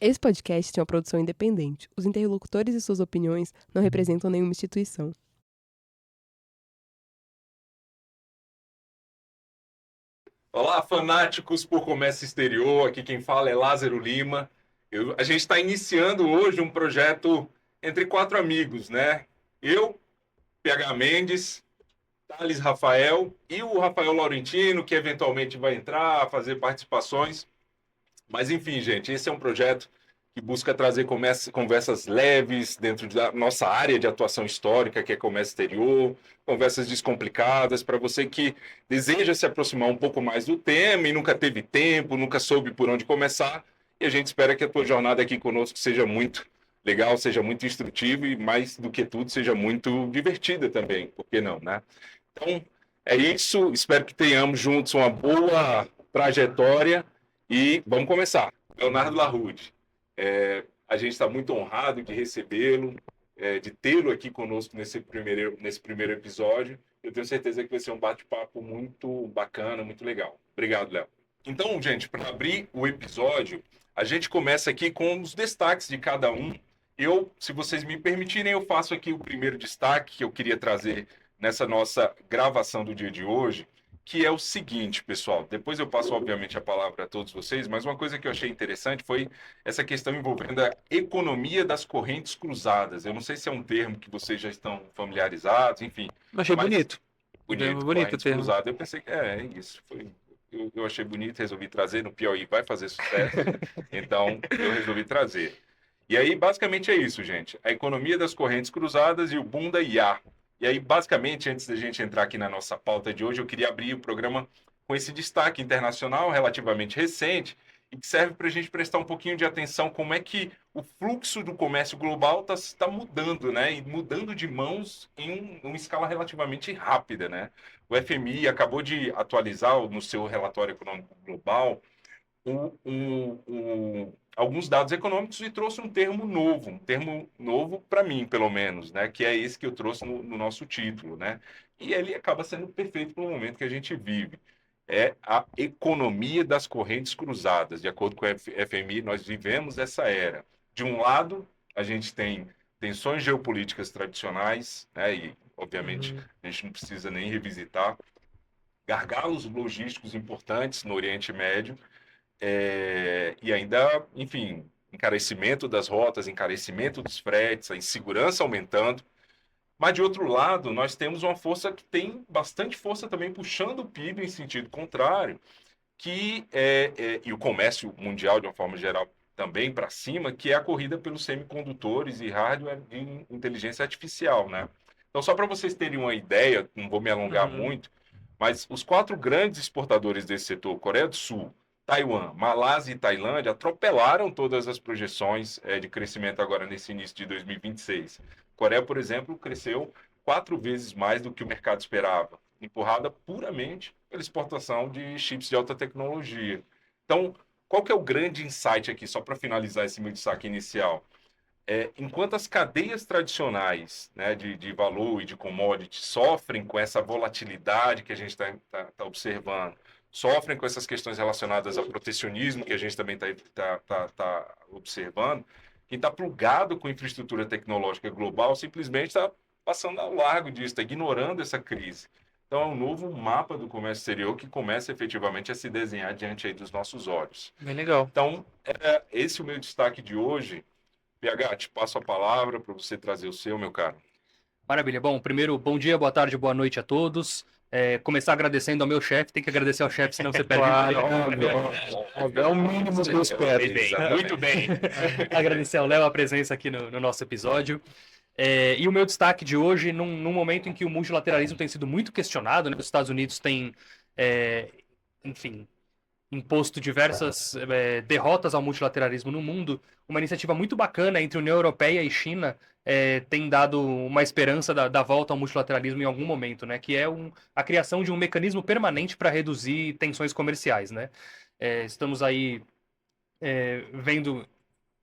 Esse podcast é uma produção independente. Os interlocutores e suas opiniões não representam nenhuma instituição. Olá, fanáticos por comércio exterior. Aqui quem fala é Lázaro Lima. A gente está iniciando hoje um projeto entre quatro amigos, né? Eu, PH Mendes, Thales Rafael e o Rafael Laurentino, que eventualmente vai entrar, fazer participações. Mas enfim, gente, esse é um projeto que busca trazer conversas leves dentro da nossa área de atuação histórica, que é comércio exterior, conversas descomplicadas, para você que deseja se aproximar um pouco mais do tema e nunca teve tempo, nunca soube por onde começar. E a gente espera que a tua jornada aqui conosco seja muito legal, seja muito instrutiva e, mais do que tudo, seja muito divertida também, por que não, né? Então, é isso. Espero que tenhamos juntos uma boa trajetória e vamos começar. Leonardo Larrude, a gente está muito honrado de recebê-lo, de tê-lo aqui conosco nesse primeiro episódio. Eu tenho certeza que vai ser um bate-papo muito bacana, muito legal. Obrigado, Léo. Então, gente, para abrir o episódio, a gente começa aqui com os destaques de cada um. Se vocês me permitirem, eu faço aqui o primeiro destaque que eu queria trazer nessa nossa gravação do dia de hoje, que é o seguinte, pessoal. Depois eu passo, obviamente, a palavra a todos vocês, mas uma coisa que eu achei interessante foi essa questão envolvendo a economia das correntes cruzadas. Eu não sei se é um termo que vocês já estão familiarizados, enfim. Achei bonito. Bonito, Bonito o correntes termo. cruzadas. Eu pensei que é isso. Eu achei bonito, resolvi trazer. No Piauí vai fazer sucesso, então eu resolvi trazer. E aí, basicamente é isso, gente. A economia das correntes cruzadas e o boom da IA. E aí, basicamente, antes da gente entrar aqui na nossa pauta de hoje, eu queria abrir o programa com esse destaque internacional relativamente recente e que serve para a gente prestar um pouquinho de atenção como é que o fluxo do comércio global está mudando, né? E mudando de mãos em uma escala relativamente rápida, né? O FMI acabou de atualizar no seu relatório econômico global alguns dados econômicos e trouxe um termo novo para mim, pelo menos, né? Que é esse que eu trouxe no nosso título, né? E ele acaba sendo perfeito para o momento que a gente vive. É a economia das correntes cruzadas. De acordo com o FMI, nós vivemos essa era. De um lado, a gente tem tensões geopolíticas tradicionais, né? E, obviamente, a gente não precisa nem revisitar gargalos logísticos importantes no Oriente Médio, e ainda, enfim, encarecimento das rotas, encarecimento dos fretes, a insegurança aumentando. Mas, de outro lado, nós temos uma força que tem bastante força também puxando o PIB em sentido contrário, e o comércio mundial, de uma forma geral, também para cima, que é a corrida pelos semicondutores e hardware de inteligência artificial, né? Então, só para vocês terem uma ideia, não vou me alongar muito, mas os quatro grandes exportadores desse setor, Coreia do Sul, Taiwan, Malásia e Tailândia, atropelaram todas as projeções de crescimento agora nesse início de 2026. Coreia, por exemplo, cresceu 4 vezes mais do que o mercado esperava, empurrada puramente pela exportação de chips de alta tecnologia. Então, qual que é o grande insight aqui, só para finalizar esse meu destaque inicial? Enquanto as cadeias tradicionais, né, de valor e de commodity sofrem com essa volatilidade que a gente está observando, sofrem com essas questões relacionadas ao protecionismo que a gente também está observando, quem está plugado com infraestrutura tecnológica global simplesmente está passando ao largo disso, está ignorando essa crise. Então, é um novo mapa do comércio exterior que começa efetivamente a se desenhar diante aí dos nossos olhos. Bem legal. Então, esse é o meu destaque de hoje. PH, te passo a palavra para você trazer o seu, meu caro. Maravilha. Bom, primeiro, bom dia, boa tarde, boa noite a todos. Começar agradecendo ao meu chefe, tem que agradecer ao chefe, senão você perde. Claro, óbvio. É o mínimo que eu espero. Muito bem. Agradecer ao Léo a presença aqui no nosso episódio. E o meu destaque de hoje, num momento em que o multilateralismo tem sido muito questionado, né? Os Estados Unidos têm, enfim, imposto diversas derrotas ao multilateralismo no mundo, uma iniciativa muito bacana entre União Europeia e China tem dado uma esperança da volta ao multilateralismo em algum momento, né? Que é a criação de um mecanismo permanente para reduzir tensões comerciais, né? Estamos aí vendo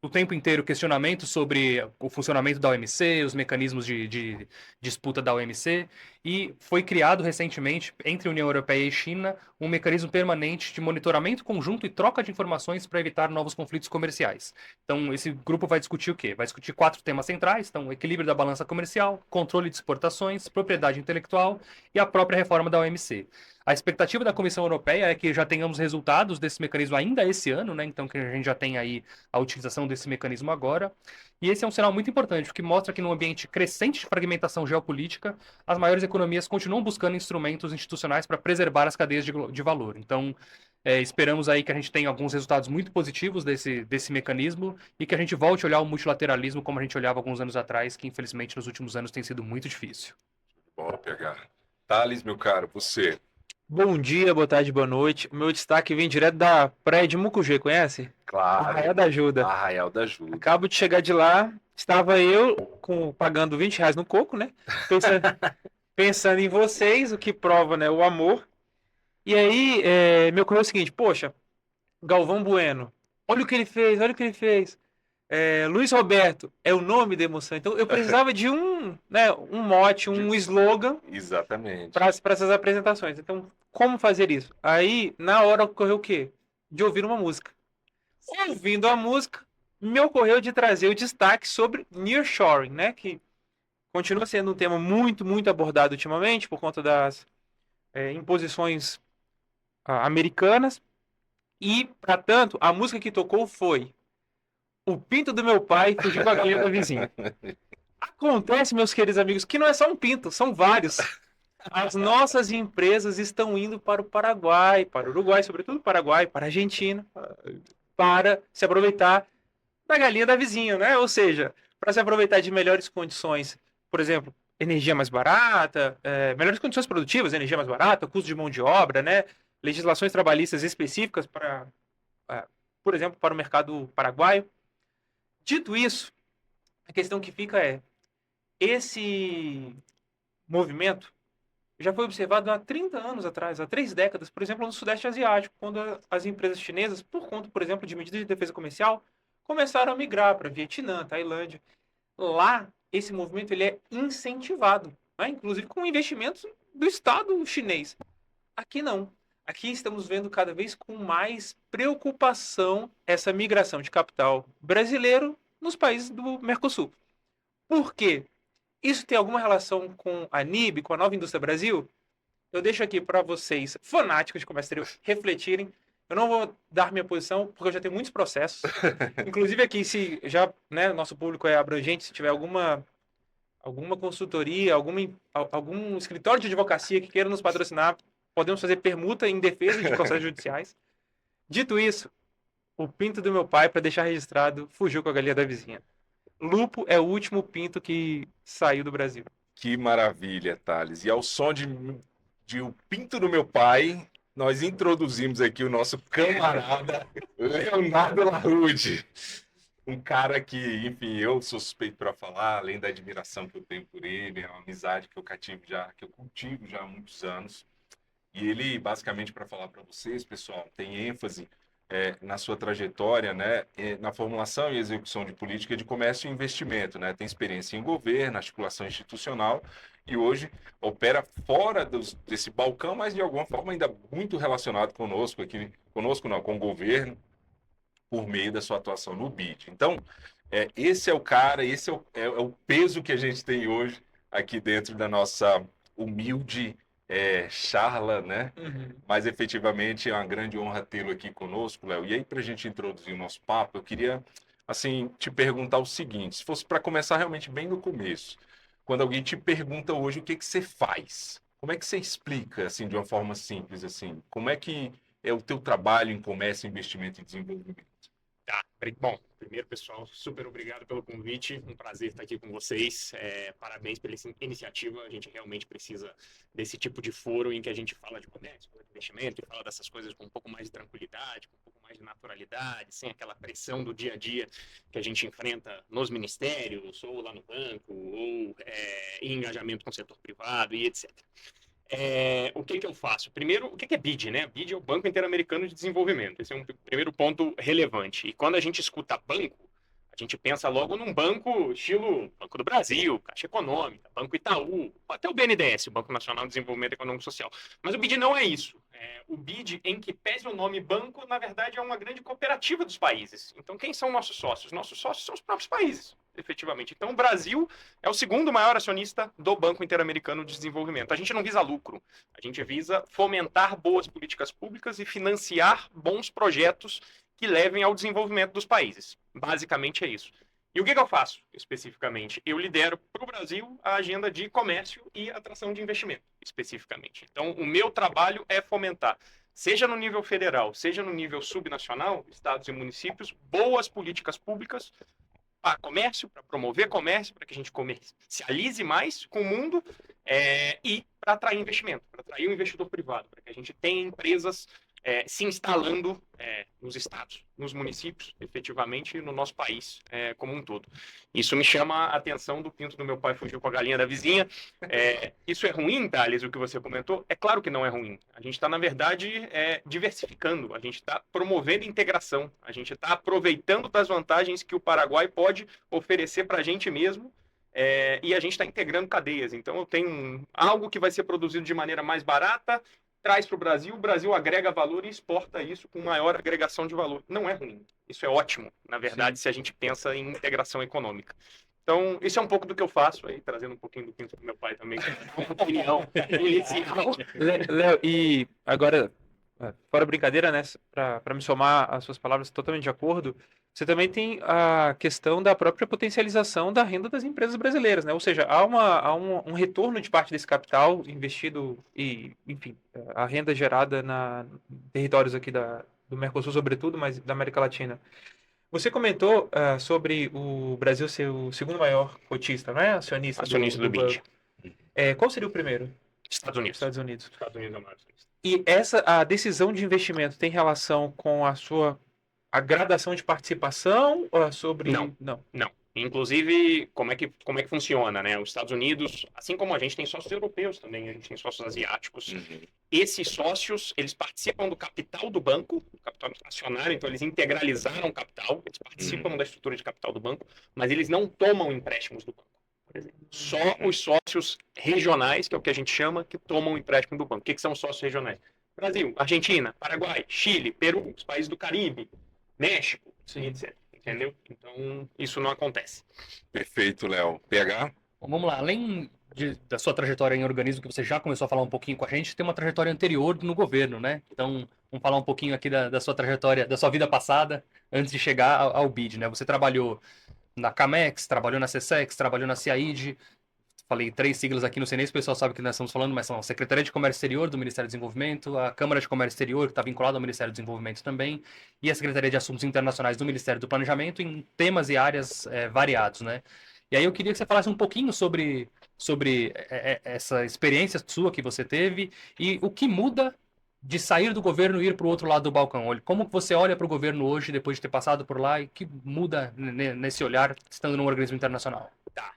o tempo inteiro questionamento sobre o funcionamento da OMC, os mecanismos de disputa da OMC, e foi criado recentemente, entre União Europeia e China, um mecanismo permanente de monitoramento conjunto e troca de informações para evitar novos conflitos comerciais. Então, esse grupo vai discutir o quê? Vai discutir 4 temas centrais, então, equilíbrio da balança comercial, controle de exportações, propriedade intelectual e a própria reforma da OMC. A expectativa da Comissão Europeia é que já tenhamos resultados desse mecanismo ainda esse ano, né? Então, que a gente já tem aí a utilização desse mecanismo agora. E esse é um sinal muito importante, porque mostra que num ambiente crescente de fragmentação geopolítica, as maiores economias continuam buscando instrumentos institucionais para preservar as cadeias de valor. Então, esperamos aí que a gente tenha alguns resultados muito positivos desse mecanismo e que a gente volte a olhar o multilateralismo como a gente olhava alguns anos atrás, que infelizmente nos últimos anos tem sido muito difícil. Bora pegar. Thales, meu caro, você. Bom dia, boa tarde, boa noite. O meu destaque vem direto da praia de Mucugê, conhece? Claro. Arraial da Ajuda. Arraial da Ajuda. Acabo de chegar de lá, estava eu pagando R$ 20 no coco, né? Pensando em vocês, o que prova, né, o amor. E aí, me ocorreu o seguinte, poxa, Galvão Bueno, olha o que ele fez, olha o que ele fez. Luiz Roberto, é o nome da emoção. Então, eu precisava de um mote, um slogan. Exatamente. Para essas apresentações. Então, como fazer isso? Aí, na hora, ocorreu o quê? De ouvir uma música. Ouvindo a música, me ocorreu de trazer o destaque sobre nearshoring, né? Que continua sendo um tema muito, muito abordado ultimamente por conta das imposições americanas. E, para tanto, a música que tocou foi O Pinto do Meu Pai Fugiu com a Galinha da Vizinha. Acontece, meus queridos amigos, que não é só um pinto, são vários. As nossas empresas estão indo para o Paraguai, para o Uruguai, sobretudo Paraguai, para a Argentina, para se aproveitar da galinha da vizinha, né? Ou seja, para se aproveitar de melhores condições, por exemplo, energia mais barata, melhores condições produtivas, energia mais barata, custo de mão de obra, né? Legislações trabalhistas específicas para, por exemplo, para o mercado paraguaio. Dito isso, a questão que fica é, esse movimento já foi observado há 30 anos atrás, há 3 décadas, por exemplo, no Sudeste Asiático, quando as empresas chinesas, por conta, por exemplo, de medidas de defesa comercial, começaram a migrar para Vietnã, Tailândia. Lá, esse movimento ele é incentivado, né? Inclusive com investimentos do Estado chinês. Aqui não. Aqui estamos vendo cada vez com mais preocupação essa migração de capital brasileiro nos países do Mercosul. Por quê? Isso tem alguma relação com a NIB, com a Nova Indústria Brasil? Eu deixo aqui para vocês, fanáticos de comércio exterior, refletirem. Eu não vou dar minha posição, porque eu já tenho muitos processos. Inclusive aqui, se já, né, nosso público é abrangente, se tiver alguma consultoria, algum escritório de advocacia que queira nos patrocinar, podemos fazer permuta em defesa de processos judiciais. Dito isso, o pinto do meu pai, para deixar registrado, fugiu com a galinha da vizinha. Lupo é o último pinto que saiu do Brasil. Que maravilha, Thales. E ao som de O Pinto do Meu Pai, nós introduzimos aqui o nosso camarada Leonardo Larude. Um cara que, enfim, eu sou suspeito para falar, além da admiração que eu tenho por ele, é uma amizade que eu cultivo já há muitos anos. E ele, basicamente, para falar para vocês, pessoal, tem ênfase na sua trajetória, né, na formulação e execução de política de comércio e investimento, né, tem experiência em governo, articulação institucional e hoje opera fora desse balcão, mas de alguma forma ainda muito relacionado conosco aqui, com o governo, por meio da sua atuação no BID. Então, esse é o cara, esse é o peso que a gente tem hoje aqui dentro da nossa humilde charla, né? Uhum. Mas efetivamente é uma grande honra tê-lo aqui conosco, Léo. E aí, para a gente introduzir o nosso papo, eu queria, assim, te perguntar o seguinte: se fosse para começar realmente bem no começo, quando alguém te pergunta hoje o que você faz, como é que você explica, assim, de uma forma simples, assim, como é que é o teu trabalho em comércio, investimento e desenvolvimento? Tá, bom, primeiro, pessoal, super obrigado pelo convite, um prazer estar aqui com vocês, parabéns pela iniciativa, a gente realmente precisa desse tipo de foro em que a gente fala de comércio, de investimento, e fala dessas coisas com um pouco mais de tranquilidade, com um pouco mais de naturalidade, sem aquela pressão do dia a dia que a gente enfrenta nos ministérios, ou lá no banco, ou em engajamento com o setor privado e etc. O que eu faço? Primeiro, o que é BID, né? BID é o Banco Interamericano de Desenvolvimento. Esse é um primeiro ponto relevante. E quando a gente escuta banco, A gente pensa logo num banco estilo Banco do Brasil, Caixa Econômica, Banco Itaú, até o BNDES, o Banco Nacional de Desenvolvimento Econômico e Social. Mas o BID não é isso. O BID, em que pese o nome banco, na verdade é uma grande cooperativa dos países. Então, quem são nossos sócios? Nossos sócios são os próprios países, efetivamente. Então, o Brasil é o segundo maior acionista do Banco Interamericano de Desenvolvimento. A gente não visa lucro, a gente visa fomentar boas políticas públicas e financiar bons projetos que levem ao desenvolvimento dos países. Basicamente é isso. E o que eu faço, especificamente? Eu lidero para o Brasil a agenda de comércio e atração de investimento, especificamente. Então, o meu trabalho é fomentar, seja no nível federal, seja no nível subnacional, estados e municípios, boas políticas públicas para comércio, para promover comércio, para que a gente comercialize mais com o mundo e para atrair investimento, para atrair o investidor privado, para que a gente tenha empresas se instalando nos estados, nos municípios, efetivamente, no nosso país como um todo. Isso me chama a atenção do pinto do meu pai fugiu com a galinha da vizinha. Isso é ruim, Thales, o que você comentou? É claro que não é ruim. A gente está, na verdade, diversificando, a gente está promovendo integração, a gente está aproveitando das vantagens que o Paraguai pode oferecer para a gente mesmo, e a gente está integrando cadeias. Então, eu tenho algo que vai ser produzido de maneira mais barata, traz para o Brasil agrega valor e exporta isso com maior agregação de valor. Não é ruim, isso é ótimo, na verdade, se a gente pensa em integração econômica. Então, isso é um pouco do que eu faço, aí, trazendo um pouquinho do pinto do meu pai também, que é uma opinião inicial. Léo, e agora, fora brincadeira, né, para me somar às suas palavras, totalmente de acordo, você também tem a questão da própria potencialização da renda das empresas brasileiras, né? Ou seja, há um retorno de parte desse capital investido e, enfim, a renda gerada em territórios aqui do Mercosul, sobretudo, mas da América Latina. Você comentou sobre o Brasil ser o segundo maior cotista, não é? Acionista do BID. Qual seria o primeiro? Estados Unidos. Estados Unidos. Estados Unidos é o maior acionista. E a decisão de investimento tem relação com a gradação de participação ou sobre... Não. Inclusive, como é que funciona, né? Os Estados Unidos, assim como a gente tem sócios europeus também, a gente tem sócios asiáticos. Esses sócios, eles participam do capital do banco, do capital acionário, então eles integralizaram o capital, eles participam da estrutura de capital do banco, mas eles não tomam empréstimos do banco, por exemplo. Só os sócios regionais, que é o que a gente chama, que tomam empréstimo do banco. O que são os sócios regionais? Brasil, Argentina, Paraguai, Chile, Peru, os países do Caribe, México, etc. Entendeu? Então, isso não acontece. Perfeito, Léo. PH? Bom, vamos lá. Além da sua trajetória em organismo, que você já começou a falar um pouquinho com a gente, tem uma trajetória anterior no governo, né? Então, vamos falar um pouquinho aqui da sua trajetória, da sua vida passada, antes de chegar ao BID, né? Você trabalhou na Camex, trabalhou na CSEX, trabalhou na CIAID. Falei 3 siglas aqui, não sei nem se o pessoal sabe o que nós estamos falando, mas são a Secretaria de Comércio Exterior do Ministério do Desenvolvimento, a Câmara de Comércio Exterior, que está vinculada ao Ministério do Desenvolvimento também, e a Secretaria de Assuntos Internacionais do Ministério do Planejamento, em temas e áreas variados, né? E aí eu queria que você falasse um pouquinho sobre essa experiência sua que você teve e o que muda de sair do governo e ir para o outro lado do balcão. Como você olha para o governo hoje, depois de ter passado por lá, e que muda nesse olhar, estando num organismo internacional? Tá.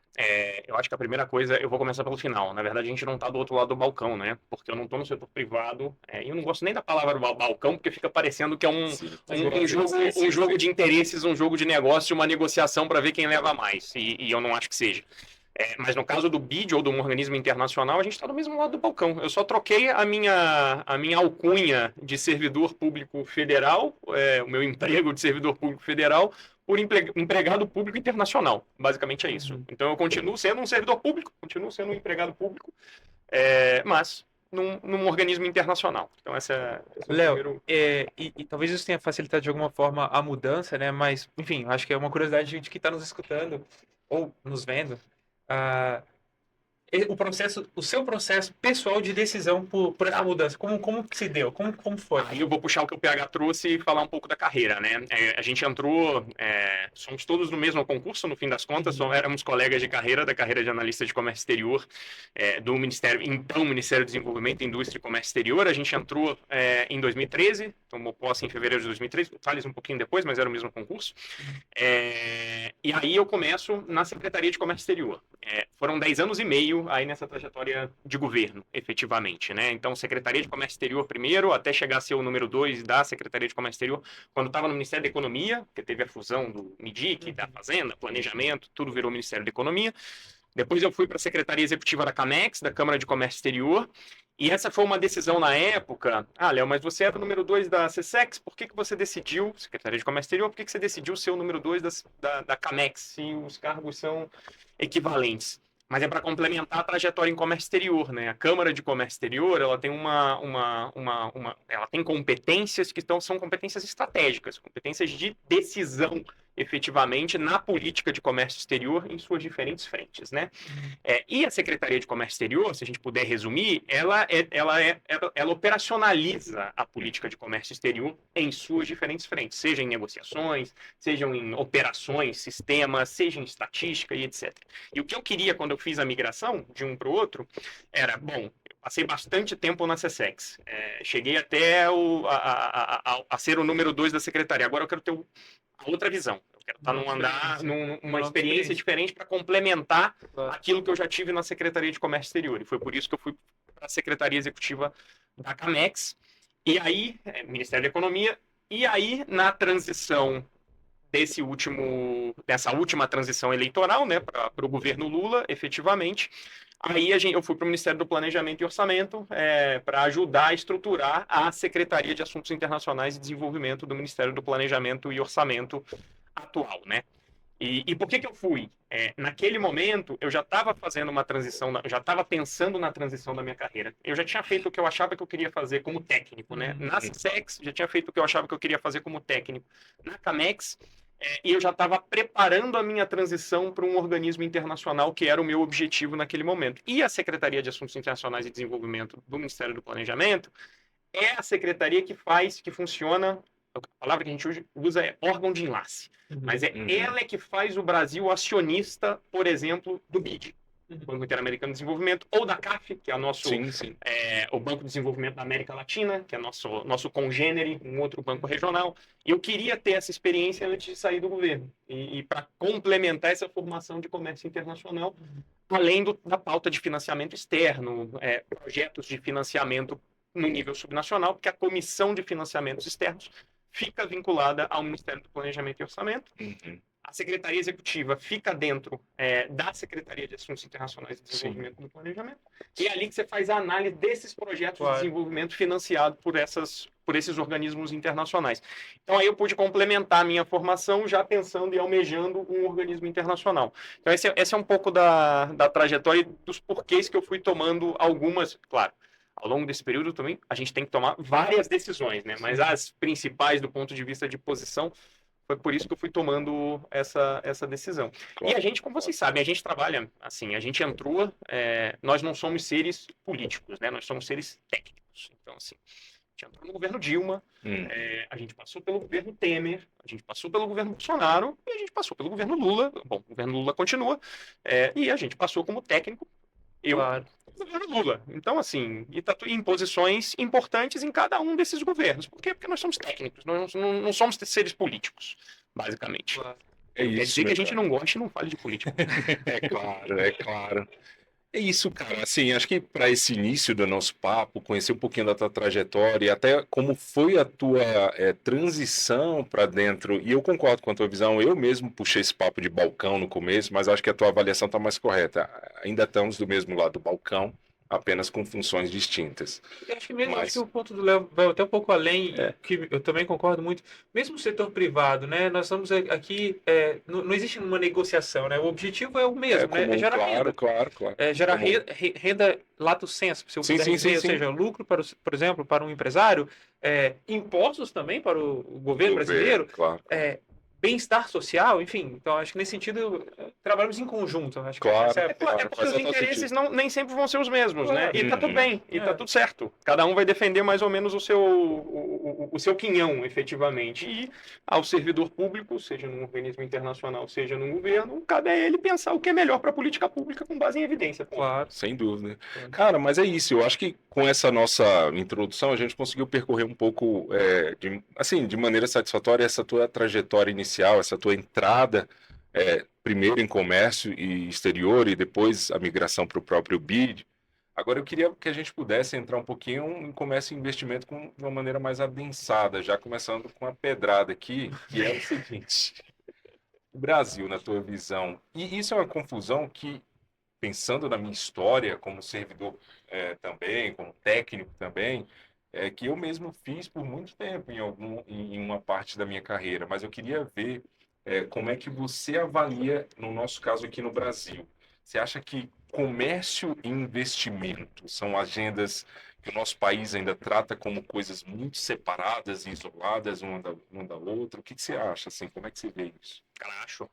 Eu acho que a primeira coisa, eu vou começar pelo final. Na verdade, a gente não está do outro lado do balcão, né? Porque eu não estou no setor privado. E eu não gosto nem da palavra balcão, porque fica parecendo que é um jogo de interesses, um jogo de negócio, uma negociação para ver quem leva mais. E eu não acho que seja. Mas no caso do BID ou de um organismo internacional, a gente está do mesmo lado do balcão. Eu só troquei a minha alcunha de servidor público federal, o meu emprego de servidor público federal, por empregado público internacional. Basicamente é isso. Então eu continuo sendo um servidor público, continuo sendo um empregado público, mas num organismo internacional. Então essa é o Léo, primeiro... e talvez isso tenha facilitado de alguma forma a mudança, né? Mas, enfim, acho que é uma curiosidade de gente que está nos escutando ou nos vendo. O seu processo pessoal de decisão por essa mudança, como que se deu? Como foi? Aí eu vou puxar o que o PH trouxe e falar um pouco da carreira, né? A gente entrou, somos todos no mesmo concurso, no fim das contas, éramos colegas de carreira, da carreira de analista de comércio exterior, do Ministério do Desenvolvimento, Indústria e Comércio Exterior. A gente entrou em 2013, tomou posse em fevereiro de 2013, o Thales um pouquinho depois, mas era o mesmo concurso. E aí eu começo na Secretaria de Comércio Exterior. Foram 10 anos e meio aí nessa trajetória de governo, efetivamente, né? Então, Secretaria de Comércio Exterior primeiro, até chegar a ser o número 2 da Secretaria de Comércio Exterior, quando estava no Ministério da Economia, que teve a fusão do MIDIC, da Fazenda, Planejamento, tudo virou Ministério da Economia. Depois eu fui para a Secretaria Executiva da CAMEX, da Câmara de Comércio Exterior, e essa foi uma decisão na época. Léo, mas você era o número 2 da CSEX, por que você decidiu, Secretaria de Comércio Exterior, por que você decidiu ser o número 2 da CAMEX, se os cargos são equivalentes? Mas é para complementar a trajetória em comércio exterior, né? A Câmara de Comércio Exterior, ela tem ela tem competências que são competências estratégicas, competências de decisão, efetivamente, na política de comércio exterior em suas diferentes frentes, né? E a Secretaria de Comércio Exterior, se a gente puder resumir, ela operacionaliza a política de comércio exterior em suas diferentes frentes, seja em negociações, sejam em operações, sistemas, seja em estatística e etc. E o que eu queria quando eu fiz a migração de um para o outro era, bom, eu passei bastante tempo na CSEX, cheguei até a ser o número 2 da secretaria, agora eu quero ter a outra visão. Eu quero estar numa experiência diferente para complementar aquilo que eu já tive na Secretaria de Comércio Exterior. E foi por isso que eu fui para a Secretaria Executiva da CAMEX. E aí, Ministério da Economia. E aí, na transição dessa última transição eleitoral, né, para o governo Lula, efetivamente, aí eu fui para o Ministério do Planejamento e Orçamento para ajudar a estruturar a Secretaria de Assuntos Internacionais e Desenvolvimento do Ministério do Planejamento e Orçamento atual, né? E por que eu fui? Naquele momento, eu já estava fazendo uma transição, já estava pensando na transição da minha carreira. Eu já tinha feito o que eu achava que eu queria fazer como técnico, né? Na CSEX, já tinha feito o que eu achava que eu queria fazer como técnico. Na CAMEX, e eu já estava preparando a minha transição para um organismo internacional que era o meu objetivo naquele momento. E a Secretaria de Assuntos Internacionais e Desenvolvimento do Ministério do Planejamento é a secretaria que funciona, a palavra que a gente usa é órgão de enlace, mas ela que faz o Brasil acionista, por exemplo, do BID, Banco Interamericano de Desenvolvimento, ou da CAF, que é o Banco de Desenvolvimento da América Latina, que é nosso congênere, um outro banco regional. E eu queria ter essa experiência antes de sair do governo, e para complementar essa formação de comércio internacional, além da pauta de financiamento externo, projetos de financiamento no nível subnacional, porque a Comissão de Financiamentos Externos fica vinculada ao Ministério do Planejamento e Orçamento. A Secretaria Executiva fica dentro da Secretaria de Assuntos Internacionais e Desenvolvimento do Planejamento. E é ali que você faz a análise desses projetos de desenvolvimento financiados por esses organismos internacionais. Então, aí eu pude complementar a minha formação já pensando e almejando um organismo internacional. Então, esse é um pouco da trajetória e dos porquês que eu fui tomando algumas, claro. Ao longo desse período também, a gente tem que tomar várias decisões, né? Mas as principais do ponto de vista de posição, foi por isso que eu fui tomando essa decisão. Claro. E a gente, como vocês sabem, a gente trabalha assim, a gente entrou, nós não somos seres políticos, né? Nós somos seres técnicos. Então, assim, a gente entrou no governo Dilma, a gente passou pelo governo Temer, a gente passou pelo governo Bolsonaro e a gente passou pelo governo Lula. Bom, o governo Lula continua, e a gente passou como técnico, governo Lula. Então, assim, e tá em posições importantes em cada um desses governos. Por quê? Porque nós somos técnicos, nós não somos seres políticos, basicamente. Isso, quer dizer que a gente não gosta e não fale de política. É claro. É isso, cara. Assim, acho que para esse início do nosso papo, conhecer um pouquinho da tua trajetória e até como foi a tua transição para dentro, e eu concordo com a tua visão, eu mesmo puxei esse papo de balcão no começo, mas acho que a tua avaliação está mais correta. Ainda estamos do mesmo lado do balcão, apenas com funções distintas. Eu acho que acho que o ponto do Léo vai até um pouco além, que eu também concordo muito. Mesmo o setor privado, né? Nós estamos aqui, não existe uma negociação, né? O objetivo é o mesmo, né? É gerar renda. Claro. Gerar renda lato sensu, se eu puder dizer, ou seja, lucro, por exemplo, para um empresário, impostos também para o governo brasileiro, claro. Bem-estar social, enfim. Então, acho que nesse sentido, trabalhamos em conjunto. Acho que porque os interesses nem sempre vão ser os mesmos, né? E tá tudo bem, e tá tudo certo. Cada um vai defender mais ou menos o seu quinhão, efetivamente. E ao servidor público, seja num organismo internacional, seja num governo, cabe a ele pensar o que é melhor para a política pública com base em evidência. Claro. Sem dúvida. Cara, mas é isso. Eu acho que com essa nossa introdução, a gente conseguiu percorrer um pouco, de maneira satisfatória, essa tua trajetória inicial, essa tua entrada primeiro em comércio e exterior e depois a migração para o próprio BID. Agora eu queria que a gente pudesse entrar um pouquinho em comércio e investimento de uma maneira mais adensada, já começando com a pedrada aqui, que é o seguinte: o Brasil, na tua visão, e isso é uma confusão que, pensando na minha história como servidor também, como técnico também, que eu mesmo fiz por muito tempo em uma parte da minha carreira, mas eu queria ver como é que você avalia, no nosso caso aqui no Brasil. Você acha que comércio e investimento são agendas que o nosso país ainda trata como coisas muito separadas e isoladas uma da outra? O que você acha, assim? Como é que você vê isso? Cara, acho.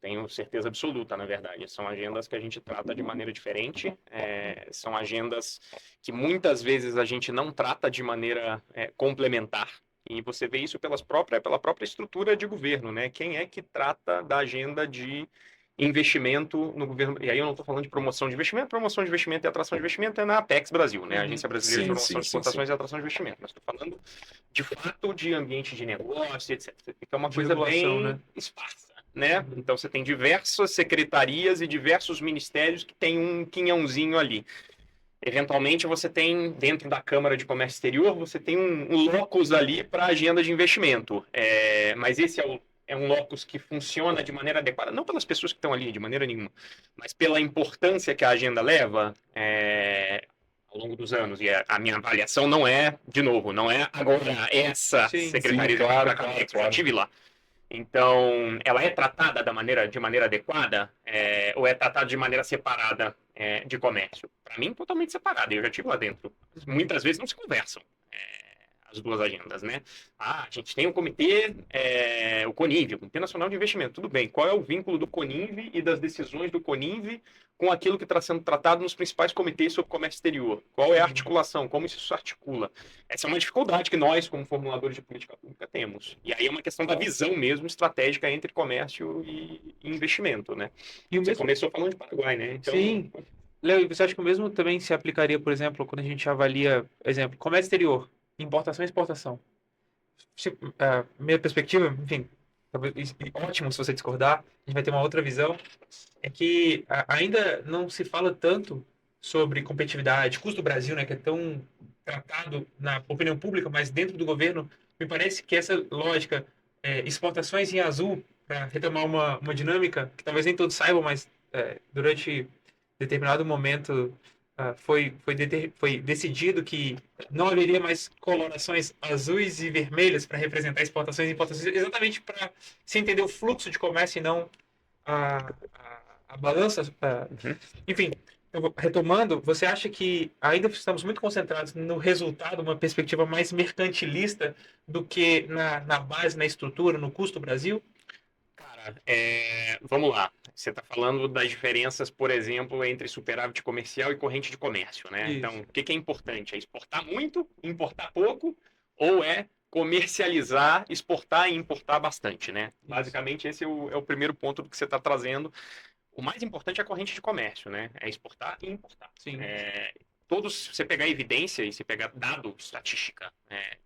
Tenho certeza absoluta, na verdade. São agendas que a gente trata de maneira diferente. São agendas que muitas vezes a gente não trata de maneira complementar. E você vê isso pela própria estrutura de governo, né? Quem é que trata da agenda de investimento no governo? E aí eu não estou falando de promoção de investimento e atração de investimento é na Apex Brasil, né? A Agência Brasileira de Promoção de Exportações e Atração de Investimento. Mas estou falando, de fato, de ambiente de negócio, etc. Que é uma coisa bem esparsa, né? Então você tem diversas secretarias e diversos ministérios que tem um quinhãozinho ali. Eventualmente você tem, dentro da Câmara de Comércio Exterior, você tem um locus ali para agenda de investimento. Mas esse é um locus que funciona de maneira adequada, não pelas pessoas que estão ali, de maneira nenhuma, mas pela importância que a agenda leva ao longo dos anos. E a minha avaliação não é, de novo, não é agora essa secretaria da Câmara, eu já estive lá. Então, ela é tratada de maneira adequada ou é tratada de maneira separada de comércio? Para mim, totalmente separada. Eu já estive lá dentro. Muitas vezes não se conversam as duas agendas, né? A gente tem o comitê, o CONINV, o Comitê Nacional de Investimento. Tudo bem. Qual é o vínculo do CONINV e das decisões do CONINV com aquilo que está sendo tratado nos principais comitês sobre comércio exterior? Qual é a articulação? Como isso se articula? Essa é uma dificuldade que nós, como formuladores de política pública, temos. E aí é uma questão da visão mesmo estratégica entre comércio e investimento, né? E o Você mesmo... começou falando de Paraguai, né? Então... Sim. Léo, você acha que o mesmo também se aplicaria, por exemplo, quando a gente avalia, exemplo, comércio exterior, importação e exportação? Minha perspectiva, enfim, ótimo se você discordar, a gente vai ter uma outra visão, é que ainda não se fala tanto sobre competitividade, custo Brasil, né, que é tão tratado na opinião pública, mas dentro do governo, me parece que essa lógica, exportações em azul, para retomar uma dinâmica que talvez nem todos saibam, mas durante determinado momento foi decidido que não haveria mais colorações azuis e vermelhas para representar exportações e importações, exatamente para se entender o fluxo de comércio e não a balança. Enfim, retomando, você acha que ainda estamos muito concentrados no resultado, uma perspectiva mais mercantilista do que na base, na estrutura, no custo Brasil? Cara, vamos lá. Você está falando das diferenças, por exemplo, entre superávit comercial e corrente de comércio, né? Isso. Então, o que é importante? É exportar muito, importar pouco, ou é comercializar, exportar e importar bastante, né? Isso. Basicamente, esse é o primeiro ponto do que você está trazendo. O mais importante é a corrente de comércio, né? É exportar e importar. Sim. Se você pegar evidência e se pegar dado, estatística,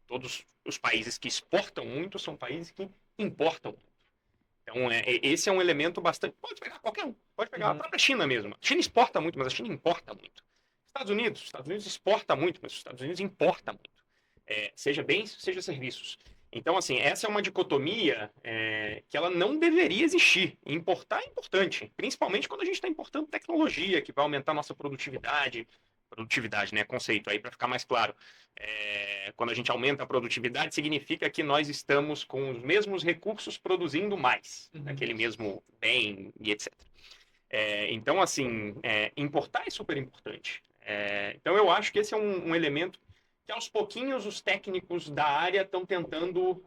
todos os países que exportam muito são países que importam muito. Então, esse é um elemento bastante... Pode pegar qualquer um. Pode pegar a própria China mesmo. A China exporta muito, mas a China importa muito. Estados Unidos exporta muito, mas os Estados Unidos importa muito. Seja bens, seja serviços. Então, assim, essa é uma dicotomia que ela não deveria existir. Importar é importante, principalmente quando a gente está importando tecnologia, que vai aumentar a nossa produtividade. Produtividade, né? Conceito aí para ficar mais claro. Quando a gente aumenta a produtividade, significa que nós estamos com os mesmos recursos produzindo mais, aquele mesmo bem e etc. Então, assim, importar é super importante. Então, eu acho que esse é um elemento que, aos pouquinhos, os técnicos da área estão tentando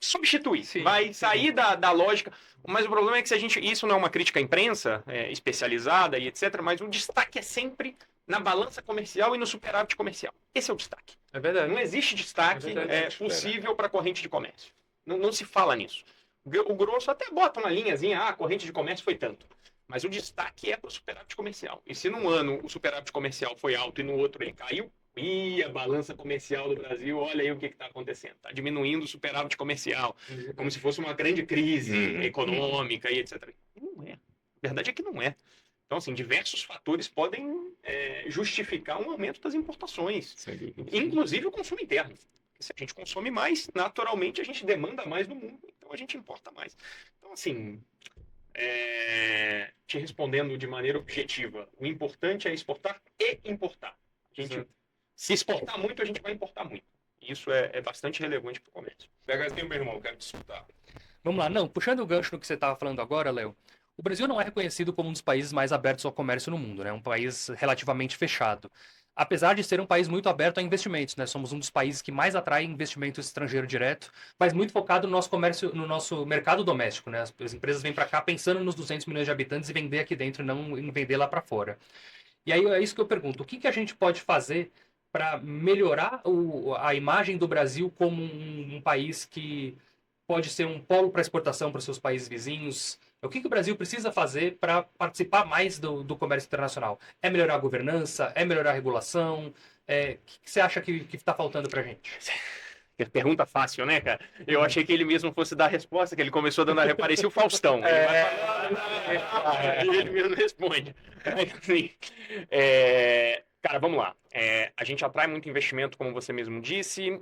substituir. Sim, vai sair da lógica. Mas o problema é que isso não é uma crítica à imprensa especializada e etc., mas o destaque é sempre na balança comercial e no superávit comercial. Esse é o destaque. É verdade. Não existe destaque possível para a corrente de comércio. Não se fala nisso. O grosso até bota uma linhazinha, a corrente de comércio foi tanto. Mas o destaque é para o superávit comercial. E se num ano o superávit comercial foi alto e no outro ele caiu, Ih, a balança comercial do Brasil, olha aí o que está acontecendo. Está diminuindo o superávit comercial, como se fosse uma grande crise econômica e etc. E não é. A verdade é que não é. Então, assim, diversos fatores podem justificar um aumento das importações, inclusive o consumo interno. Porque se a gente consome mais, naturalmente a gente demanda mais no mundo, então a gente importa mais. Então, assim, te respondendo de maneira objetiva, o importante é exportar e importar. A gente, se exportar muito, a gente vai importar muito. Isso é bastante relevante para o comércio. Pegazinho, meu irmão, quero te escutar. Vamos lá, não, puxando o gancho no que você estava falando agora, Léo, o Brasil não é reconhecido como um dos países mais abertos ao comércio no mundo, né? Um país relativamente fechado. Apesar de ser um país muito aberto a investimentos, né? Somos um dos países que mais atrai investimento estrangeiro direto, mas muito focado no nosso comércio, no nosso mercado doméstico, né? As empresas vêm para cá pensando nos 200 milhões de habitantes e vender aqui dentro, não em vender lá para fora. E aí é isso que eu pergunto, o que a gente pode fazer para melhorar a imagem do Brasil como um país que pode ser um polo para exportação para os seus países vizinhos? O que o Brasil precisa fazer para participar mais do comércio internacional? É melhorar a governança? É melhorar a regulação? O que você acha que está faltando para a gente? Pergunta fácil, né, cara? Eu achei que ele mesmo fosse dar a resposta, que ele começou dando a... Parecia o Faustão. Ele vai falar, e ele mesmo responde. Assim, cara, vamos lá. A gente atrai muito investimento, como você mesmo disse.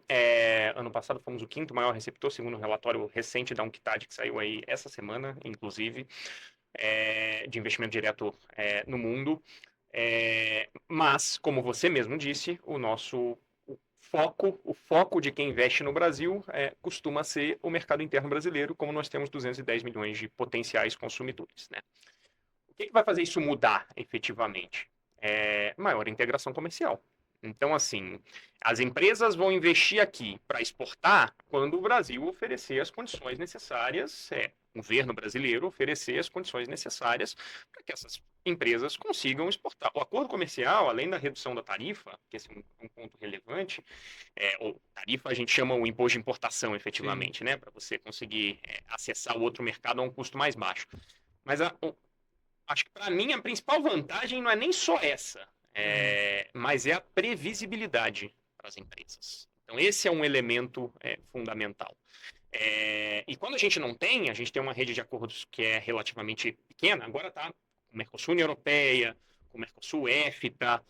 Ano passado fomos o 5º maior receptor, segundo um relatório recente da UNCTAD, que saiu aí essa semana, inclusive, de investimento direto no mundo. Mas, como você mesmo disse, o foco de quem investe no Brasil costuma ser o mercado interno brasileiro, como nós temos 210 milhões de potenciais consumidores, né? O que vai fazer isso mudar efetivamente? Maior integração comercial. Então, assim, as empresas vão investir aqui para exportar quando o Brasil oferecer as condições necessárias, o governo brasileiro oferecer as condições necessárias para que essas empresas consigam exportar. O acordo comercial, além da redução da tarifa, que esse é um ponto relevante, tarifa a gente chama o imposto de importação, efetivamente, né, para você conseguir acessar o outro mercado a um custo mais baixo. Mas acho que, para mim, a principal vantagem não é nem só essa, mas é a previsibilidade para as empresas. Então, esse é um elemento fundamental. E quando a gente tem uma rede de acordos que é relativamente pequena, agora está com o Mercosul, União Europeia, com o Mercosul, EFTA,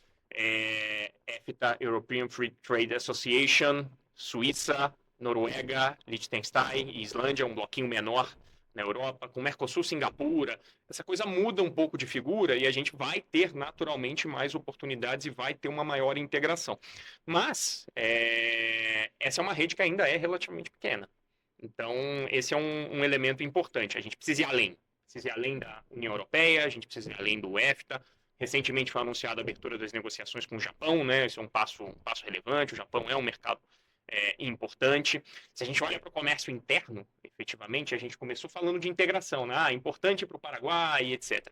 European Free Trade Association, Suíça, Noruega, Liechtenstein e Islândia, um bloquinho menor na Europa, com o Mercosul, Singapura. Essa coisa muda um pouco de figura e a gente vai ter naturalmente mais oportunidades e vai ter uma maior integração. Mas essa é uma rede que ainda é relativamente pequena. Então, esse é um elemento importante. A gente precisa ir além. Precisa ir além da União Europeia, a gente precisa ir além do EFTA. Recentemente foi anunciada a abertura das negociações com o Japão, né? Isso é um passo relevante. O Japão é um mercado importante. Se a gente olha para o comércio interno, efetivamente, a gente começou falando de integração, né? Importante para o Paraguai, etc.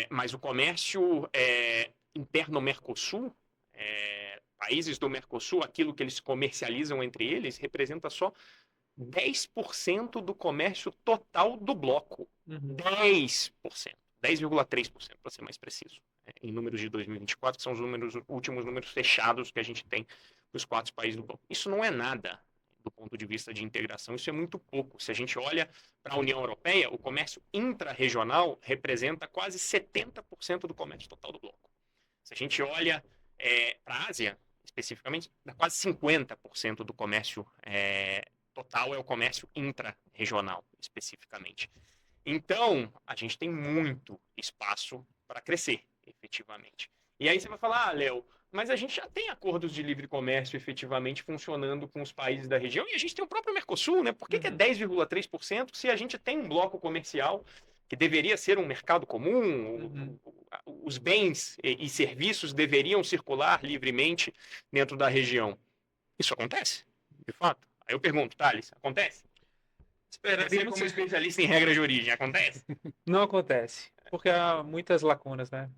Mas o comércio interno Mercosul, países do Mercosul, aquilo que eles comercializam entre eles, representa só 10% do comércio total do bloco. 10%. 10,3%, para ser mais preciso. Em números de 2024, que são os últimos números fechados que a gente tem para os 4 países do bloco. Isso não é nada do ponto de vista de integração, isso é muito pouco. Se a gente olha para a União Europeia, o comércio intra-regional representa quase 70% do comércio total do bloco. Se a gente olha para a Ásia, especificamente, dá quase 50% do comércio total é o comércio intra-regional, especificamente. Então, a gente tem muito espaço para crescer, efetivamente. E aí você vai falar, Léo, mas a gente já tem acordos de livre comércio efetivamente funcionando com os países da região, e a gente tem o próprio Mercosul, né? Por que é 10,3% se a gente tem um bloco comercial que deveria ser um mercado comum, os bens e serviços deveriam circular livremente dentro da região? Isso acontece, de fato? Aí eu pergunto, Thales, acontece? Você como especialista em regras de origem, acontece? Não acontece, porque há muitas lacunas, né?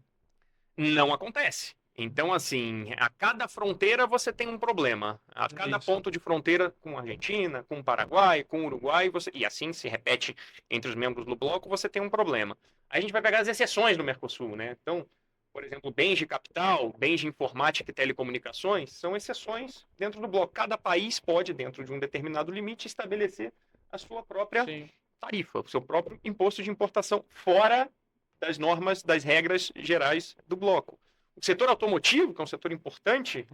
Não acontece. Então, assim, a cada fronteira você tem um problema. A cada ponto de fronteira com a Argentina, com o Paraguai, com o Uruguai, e assim se repete entre os membros do bloco, você tem um problema. Aí a gente vai pegar as exceções do Mercosul, né? Então, por exemplo, bens de capital, bens de informática e telecomunicações, são exceções dentro do bloco. Cada país pode, dentro de um determinado limite, estabelecer a sua própria Sim. tarifa, o seu próprio imposto de importação, fora das normas, das regras gerais do bloco. O setor automotivo, que é um setor importante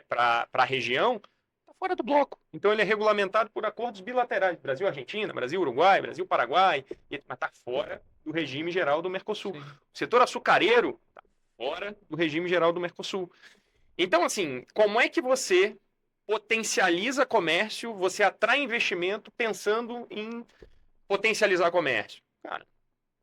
para a região, está fora do bloco. Então, ele é regulamentado por acordos bilaterais. Brasil-Argentina, Brasil-Uruguai, Brasil-Paraguai, mas está fora do regime geral do Mercosul. Sim. O setor açucareiro está fora do regime geral do Mercosul. Então, assim, como é que você potencializa comércio, você atrai investimento pensando em potencializar comércio? Cara,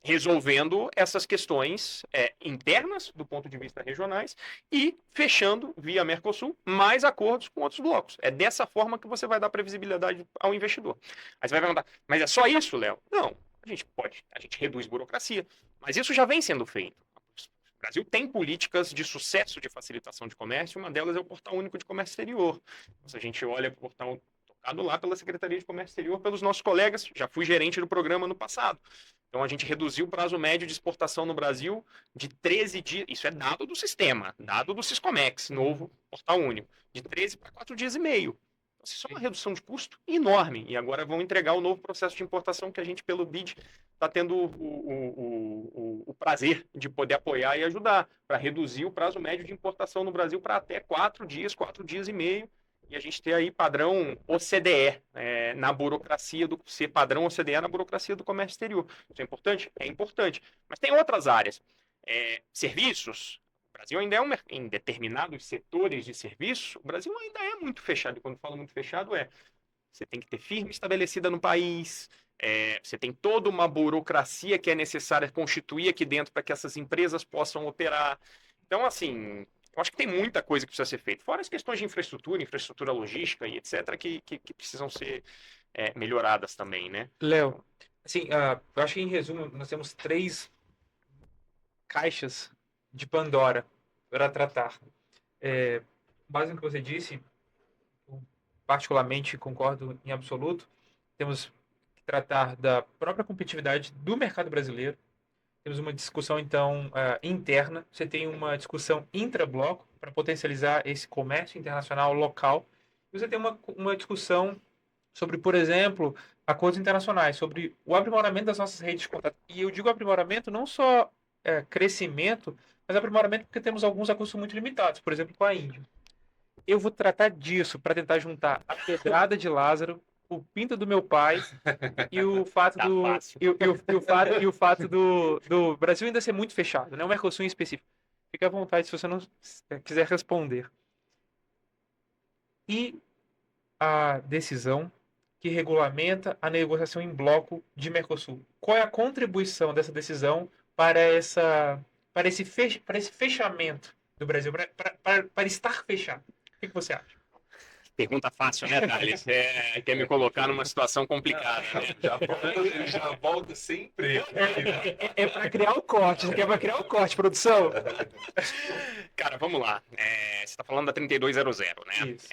resolvendo essas questões internas, do ponto de vista regionais, e fechando, via Mercosul, mais acordos com outros blocos. É dessa forma que você vai dar previsibilidade ao investidor. Aí você vai perguntar, mas é só isso, Léo? Não, a gente reduz burocracia, mas isso já vem sendo feito. O Brasil tem políticas de sucesso de facilitação de comércio, uma delas é o Portal Único de Comércio Exterior. Se a gente olha para o portal tocado lá pela Secretaria de Comércio Exterior, pelos nossos colegas, já fui gerente do programa no passado. Então, a gente reduziu o prazo médio de exportação no Brasil de 13 dias. Isso é dado do sistema, dado do Siscomex, novo portal único, de 13 para 4 dias e meio. Então, isso é uma redução de custo enorme. E agora vão entregar o novo processo de importação que a gente, pelo BID, está tendo o prazer de poder apoiar e ajudar, para reduzir o prazo médio de importação no Brasil para até 4 dias e meio. E a gente ter aí padrão OCDE na burocracia ser padrão OCDE na burocracia do comércio exterior. Isso é importante? É importante. Mas tem outras áreas. Serviços. O Brasil ainda em determinados setores de serviço, o Brasil ainda é muito fechado. E quando falo muito fechado, você tem que ter firma estabelecida no país, você tem toda uma burocracia que é necessária constituir aqui dentro para que essas empresas possam operar. Então, assim, eu acho que tem muita coisa que precisa ser feita. Fora as questões de infraestrutura logística e etc., que precisam ser melhoradas também, né? Léo, assim, eu acho que em resumo nós temos 3 caixas de Pandora para tratar. Base no que você disse, eu particularmente concordo em absoluto. Temos que tratar da própria competitividade do mercado brasileiro. Temos uma discussão, então, interna. Você tem uma discussão intra-bloco para potencializar esse comércio internacional local. E você tem uma discussão sobre, por exemplo, acordos internacionais, sobre o aprimoramento das nossas redes de contato. E eu digo aprimoramento não só crescimento, mas aprimoramento porque temos alguns acordos muito limitados, por exemplo, com a Índia. Eu vou tratar disso para tentar juntar a pedrada de Lázaro, o pinto do meu pai e o fato Tá do fácil. e o fato do Brasil ainda ser muito fechado, né? O Mercosul em específico. Fique à vontade se você não quiser responder. E a decisão que regulamenta a negociação em bloco de Mercosul. Qual é a contribuição dessa decisão para esse fechamento do Brasil, para estar fechado? O que você acha? Pergunta fácil, né, Thales? Quer me colocar numa situação complicada, né? Já volta sem emprego. É para criar o corte. Você quer para criar o corte, produção? Cara, vamos lá. Você está falando da 3200, né? Isso.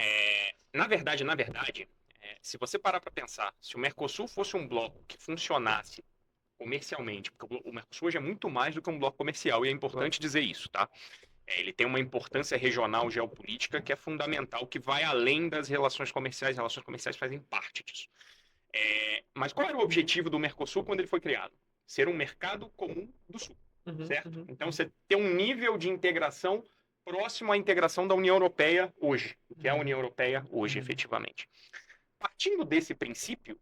Na verdade, se você parar para pensar, se o Mercosul fosse um bloco que funcionasse comercialmente, porque o Mercosul hoje é muito mais do que um bloco comercial, e é importante dizer isso, tá? Ele tem uma importância regional geopolítica que é fundamental, que vai além das relações comerciais. As relações comerciais fazem parte disso. Mas qual era o objetivo do Mercosul quando ele foi criado? Ser um mercado comum do Sul, certo? Então, você ter um nível de integração próximo à integração da União Europeia hoje, que é a União Europeia hoje, efetivamente. Partindo desse princípio,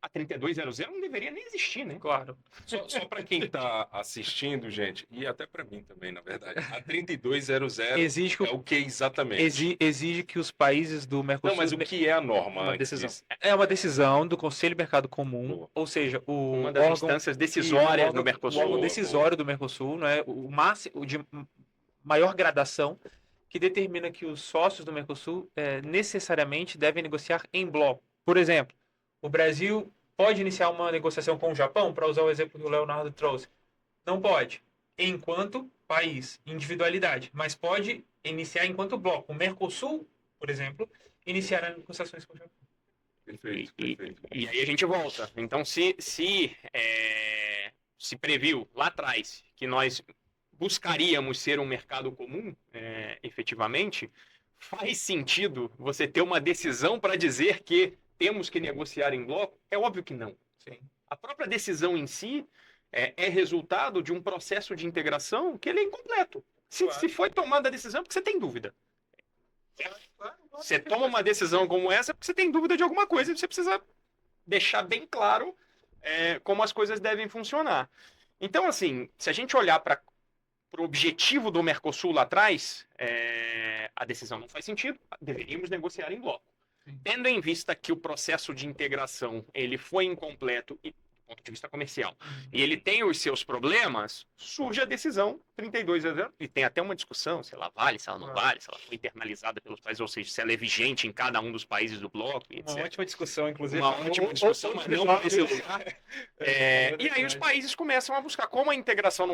a 3200 não deveria nem existir, né? Claro. Só para quem está assistindo, gente, e até para mim também, na verdade. A 3200 Exige que, é o que exatamente? exige que os países do Mercosul... Não, mas o que é a norma? Uma antes decisão. disso? É uma decisão do Conselho de Mercado Comum, Boa. ou seja, Uma das instâncias decisórias do Mercosul. O órgão decisório do Mercosul, não é? O máximo de maior gradação, que determina que os sócios do Mercosul necessariamente devem negociar em bloco. Por exemplo, o Brasil pode iniciar uma negociação com o Japão, para usar o exemplo que o Leonardo trouxe? Não pode, enquanto país, individualidade, mas pode iniciar enquanto bloco. O Mercosul, por exemplo, iniciará negociações com o Japão. Perfeito. E aí a gente volta. Então, se previu lá atrás que nós buscaríamos ser um mercado comum, efetivamente, faz sentido você ter uma decisão para dizer que temos que negociar em bloco? É óbvio que não. Sim. A própria decisão em si é resultado de um processo de integração que ele é incompleto. Se foi tomada a decisão, é porque você tem dúvida. Você toma uma decisão como essa porque você tem dúvida de alguma coisa e você precisa deixar bem claro como as coisas devem funcionar. Então, assim, se a gente olhar para o objetivo do Mercosul lá atrás, a decisão não faz sentido, deveríamos negociar em bloco. Tendo em vista que o processo de integração ele foi incompleto do ponto de vista comercial, e ele tem os seus problemas, surge a decisão 32-0, e tem até uma discussão, se ela vale, se ela não vale, se ela foi internalizada pelos países, ou seja, se ela é vigente em cada um dos países do bloco, etc. Uma ótima discussão, inclusive. Uma ótima discussão, mas não nesse lugar. E aí os países começam a buscar, como a integração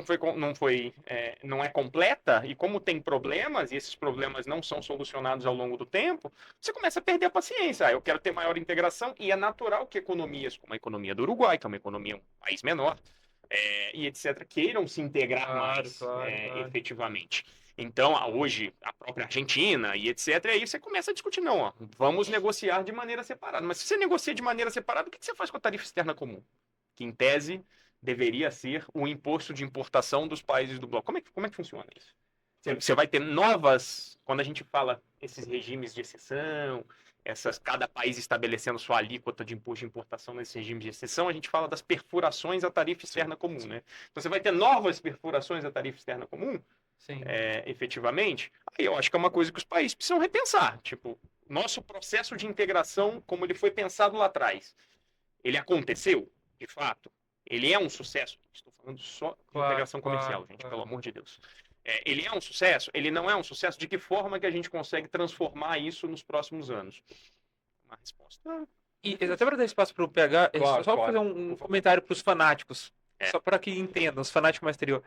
não é completa, e como tem problemas, e esses problemas não são solucionados ao longo do tempo, você começa a perder a paciência. Eu quero ter maior integração, e é natural que economias, como a economia do Uruguai, que é uma economia um país menor, e etc., queiram se integrar mais efetivamente. Então, hoje, a própria Argentina e etc., aí você começa a discutir, não, ó, vamos negociar de maneira separada. Mas se você negocia de maneira separada, o que você faz com a tarifa externa comum? Que, em tese, deveria ser o imposto de importação dos países do bloco. Como é que funciona isso? Você vai ter novas, quando a gente fala esses regimes de exceção, cada país estabelecendo sua alíquota de imposto de importação nesses regimes de exceção, a gente fala das perfurações à tarifa externa comum, né? Então você vai ter novas perfurações à tarifa externa comum, Sim. efetivamente, aí eu acho que é uma coisa que os países precisam repensar. Tipo, nosso processo de integração, como ele foi pensado lá atrás, ele aconteceu, de fato? Ele é um sucesso? Estou falando só de integração comercial, gente, pelo amor de Deus. Ele é um sucesso? Ele não é um sucesso? De que forma que a gente consegue transformar isso nos próximos anos? Uma resposta... E até para dar espaço para o PH, Claro, só claro. fazer um comentário para os fanáticos, É. só para que entendam, os fanáticos mais exterior.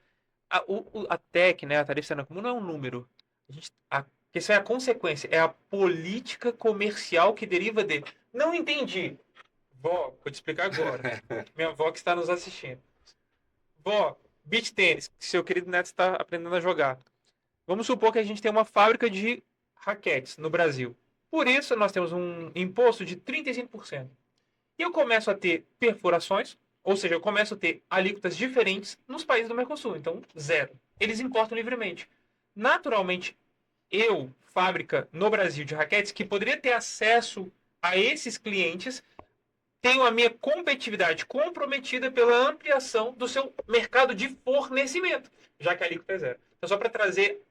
A TEC, né, a tarifa externa comum, não é um número. A questão é a consequência, é a política comercial que deriva dele. Não entendi. Vó, vou te explicar agora. Minha avó que está nos assistindo. Vó, beach tênis, que seu querido neto está aprendendo a jogar. Vamos supor que a gente tem uma fábrica de raquetes no Brasil. Por isso, nós temos um imposto de 35%. E eu começo a ter perfurações, ou seja, eu começo a ter alíquotas diferentes nos países do Mercosul. Então, zero. Eles importam livremente. Naturalmente, fábrica no Brasil de raquetes, que poderia ter acesso a esses clientes, tenho a minha competitividade comprometida pela ampliação do seu mercado de fornecimento, já que a alíquota é zero. Então, só para trazer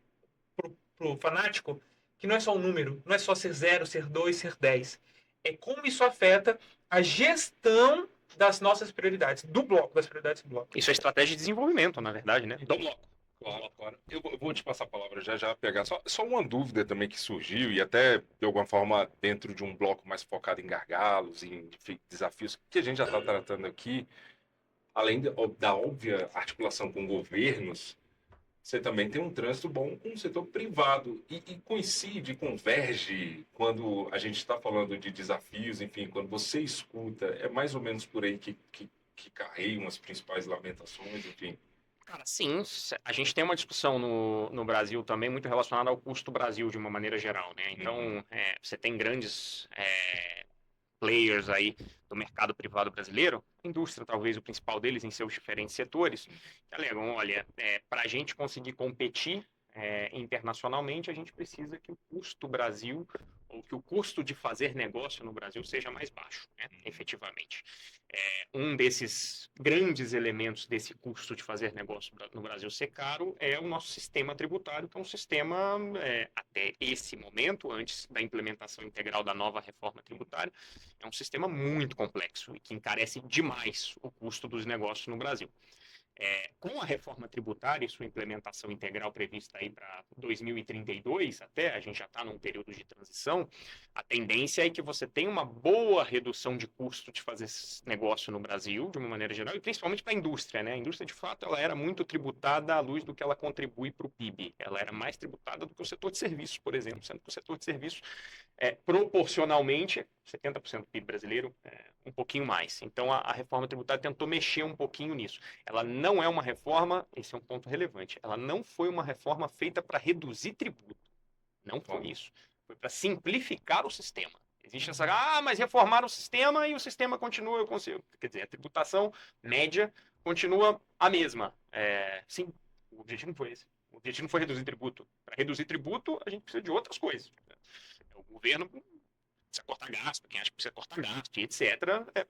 para o fanático, que não é só um número, não é só ser 0, ser 2, ser 10. É como isso afeta a gestão das nossas prioridades, do bloco, das prioridades do bloco. Isso é estratégia de desenvolvimento, na verdade, né? Do bloco. Claro, claro. Eu vou te passar a palavra já pegar. Só uma dúvida também que surgiu, e até de alguma forma dentro de um bloco mais focado em gargalos, em desafios que a gente já está tratando aqui, além da óbvia articulação com governos, você também tem um trânsito bom com o setor privado. E coincide, converge, quando a gente está falando de desafios, enfim, quando você escuta, é mais ou menos por aí que carregam as principais lamentações, enfim. Cara, sim, a gente tem uma discussão no Brasil também muito relacionada ao custo Brasil de uma maneira geral, né? Então, você tem grandes players aí do mercado privado brasileiro, a indústria talvez o principal deles em seus diferentes setores, que alegam, olha, para a gente conseguir competir internacionalmente, a gente precisa que o custo Brasil, ou que o custo de fazer negócio no Brasil seja mais baixo, né, efetivamente. Um desses grandes elementos desse custo de fazer negócio no Brasil ser caro é o nosso sistema tributário, que é um sistema, até esse momento, antes da implementação integral da nova reforma tributária, é um sistema muito complexo e que encarece demais o custo dos negócios no Brasil. Com a reforma tributária e sua implementação integral prevista aí para 2032, até a gente já está num período de transição, a tendência é que você tenha uma boa redução de custo de fazer esse negócio no Brasil, de uma maneira geral, e principalmente para a indústria, né? A indústria, de fato, ela era muito tributada à luz do que ela contribui para o PIB. Ela era mais tributada do que o setor de serviços, por exemplo, sendo que o setor de serviços, proporcionalmente, 70% do PIB brasileiro, um pouquinho mais. Então, a reforma tributária tentou mexer um pouquinho nisso. Ela não é uma reforma, esse é um ponto relevante, ela não foi uma reforma feita para reduzir tributo. Não foi isso. Foi para simplificar o sistema. Existe essa, mas reformaram o sistema e o sistema continua, eu consigo. Quer dizer, a tributação média continua a mesma. Sim, o objetivo não foi esse. O objetivo não foi reduzir tributo. Para reduzir tributo, a gente precisa de outras coisas. O governo precisa cortar gasto, quem acha que precisa cortar gasto, etc.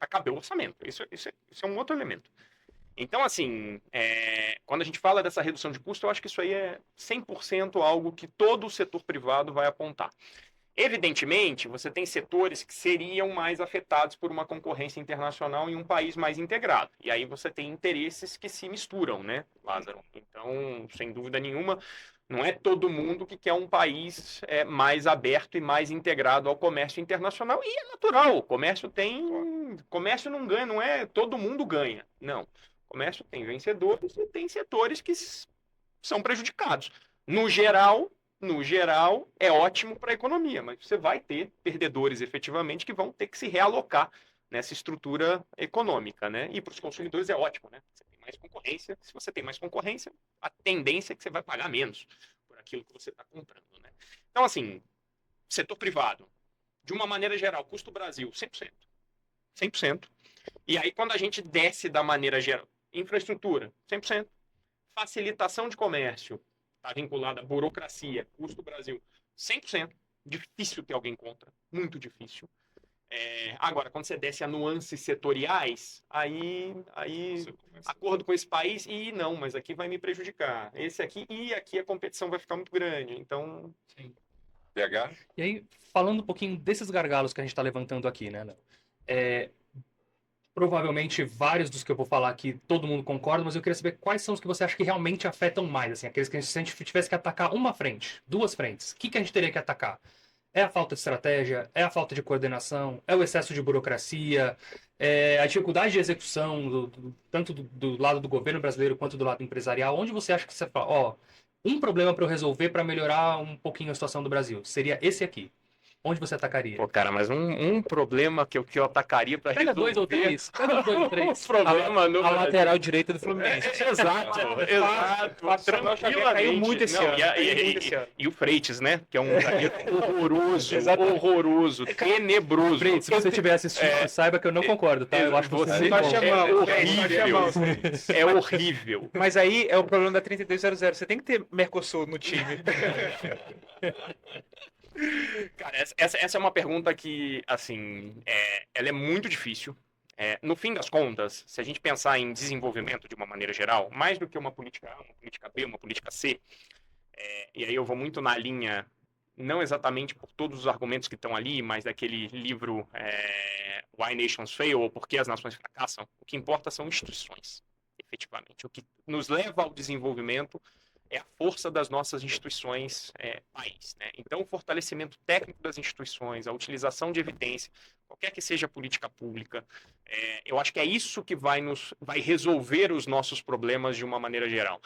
Acabou o orçamento. Isso é um outro elemento. Então, assim, quando a gente fala dessa redução de custo, eu acho que isso aí é 100% algo que todo o setor privado vai apontar. Evidentemente, você tem setores que seriam mais afetados por uma concorrência internacional em um país mais integrado. E aí você tem interesses que se misturam, né, Lázaro? Então, sem dúvida nenhuma, não é todo mundo que quer um país mais aberto e mais integrado ao comércio internacional. E é natural, o comércio não ganha, não é todo mundo ganha. Não, o comércio tem vencedores e tem setores que são prejudicados. No geral, é ótimo para a economia, mas você vai ter perdedores efetivamente que vão ter que se realocar nessa estrutura econômica, né? E para os consumidores é ótimo, né? Você tem mais concorrência. Se você tem mais concorrência, a tendência é que você vai pagar menos por aquilo que você está comprando, né? Então, assim, setor privado, de uma maneira geral, custo Brasil, 100%. 100%. E aí, quando a gente desce da maneira geral, infraestrutura, 100%. Facilitação de comércio, está vinculada à burocracia, custo Brasil, 100%. Difícil ter alguém contra, muito difícil. Agora, quando você desce a nuances setoriais, aí acordo com esse país, e não, mas aqui vai me prejudicar. Esse aqui, e aqui a competição vai ficar muito grande. Então, Sim. PH? E aí, falando um pouquinho desses gargalos que a gente está levantando aqui, né, Léo? Provavelmente vários dos que eu vou falar aqui todo mundo concorda, mas eu queria saber quais são os que você acha que realmente afetam mais, assim, aqueles que se a gente tivesse que atacar uma frente, duas frentes, o que a gente teria que atacar? É a falta de estratégia? É a falta de coordenação? É o excesso de burocracia? É a dificuldade de execução, tanto do lado do governo brasileiro quanto do lado empresarial? Onde você acha que você fala, um problema para eu resolver para melhorar um pouquinho a situação do Brasil seria esse aqui? Onde você atacaria? Pô, cara, mas um problema que eu atacaria para Pega resolver... 2 ou 3. Pega 2 ou 3. problema no A lateral direita do Fluminense. Exato. Tranquilamente. Caiu muito esse ano. E o Freitas, né? Que é um zagueiro horroroso, Exatamente. horroroso, tenebroso. Freitas, se você estiver assistindo, saiba que eu não concordo, tá? Eu acho você Você Nós chamamos. é horrível. Mas aí é o problema da 3200. Você tem que ter Mercosul no time. Cara, essa é uma pergunta que, assim, ela é muito difícil. No fim das contas, se a gente pensar em desenvolvimento de uma maneira geral, mais do que uma política A, uma política B, uma política C, e aí eu vou muito na linha, não exatamente por todos os argumentos que estão ali, mas daquele livro Why Nations Fail, ou Por que as Nações Fracassam, o que importa são instituições, efetivamente. O que nos leva ao desenvolvimento é a força das nossas instituições país, né? Então, o fortalecimento técnico das instituições, a utilização de evidência, qualquer que seja a política pública, eu acho que é isso que vai resolver os nossos problemas de uma maneira geral.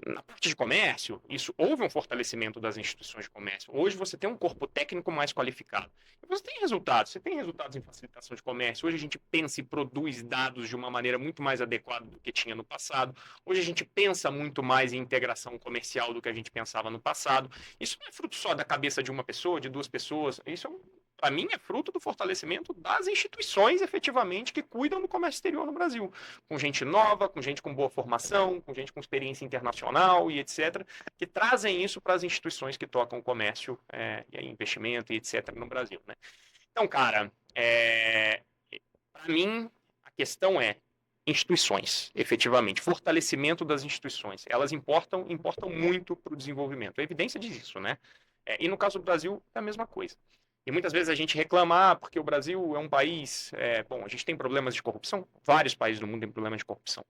Na parte de comércio, houve um fortalecimento das instituições de comércio. Hoje você tem um corpo técnico mais qualificado. E você tem resultados em facilitação de comércio. Hoje a gente pensa e produz dados de uma maneira muito mais adequada do que tinha no passado. Hoje a gente pensa muito mais em integração comercial do que a gente pensava no passado. Isso não é fruto só da cabeça de uma pessoa, de duas pessoas. Isso para mim, é fruto do fortalecimento das instituições, efetivamente, que cuidam do comércio exterior no Brasil. Com gente nova, com gente com boa formação, com gente com experiência internacional e etc., que trazem isso para as instituições que tocam o comércio, e investimento e etc. no Brasil, né? Então, cara, para mim, a questão é instituições, efetivamente, fortalecimento das instituições. Elas importam muito para o desenvolvimento. A evidência diz isso, né? E no caso do Brasil, é a mesma coisa. E muitas vezes a gente reclama, porque o Brasil é um país... a gente tem problemas de corrupção, vários países do mundo têm problemas de corrupção.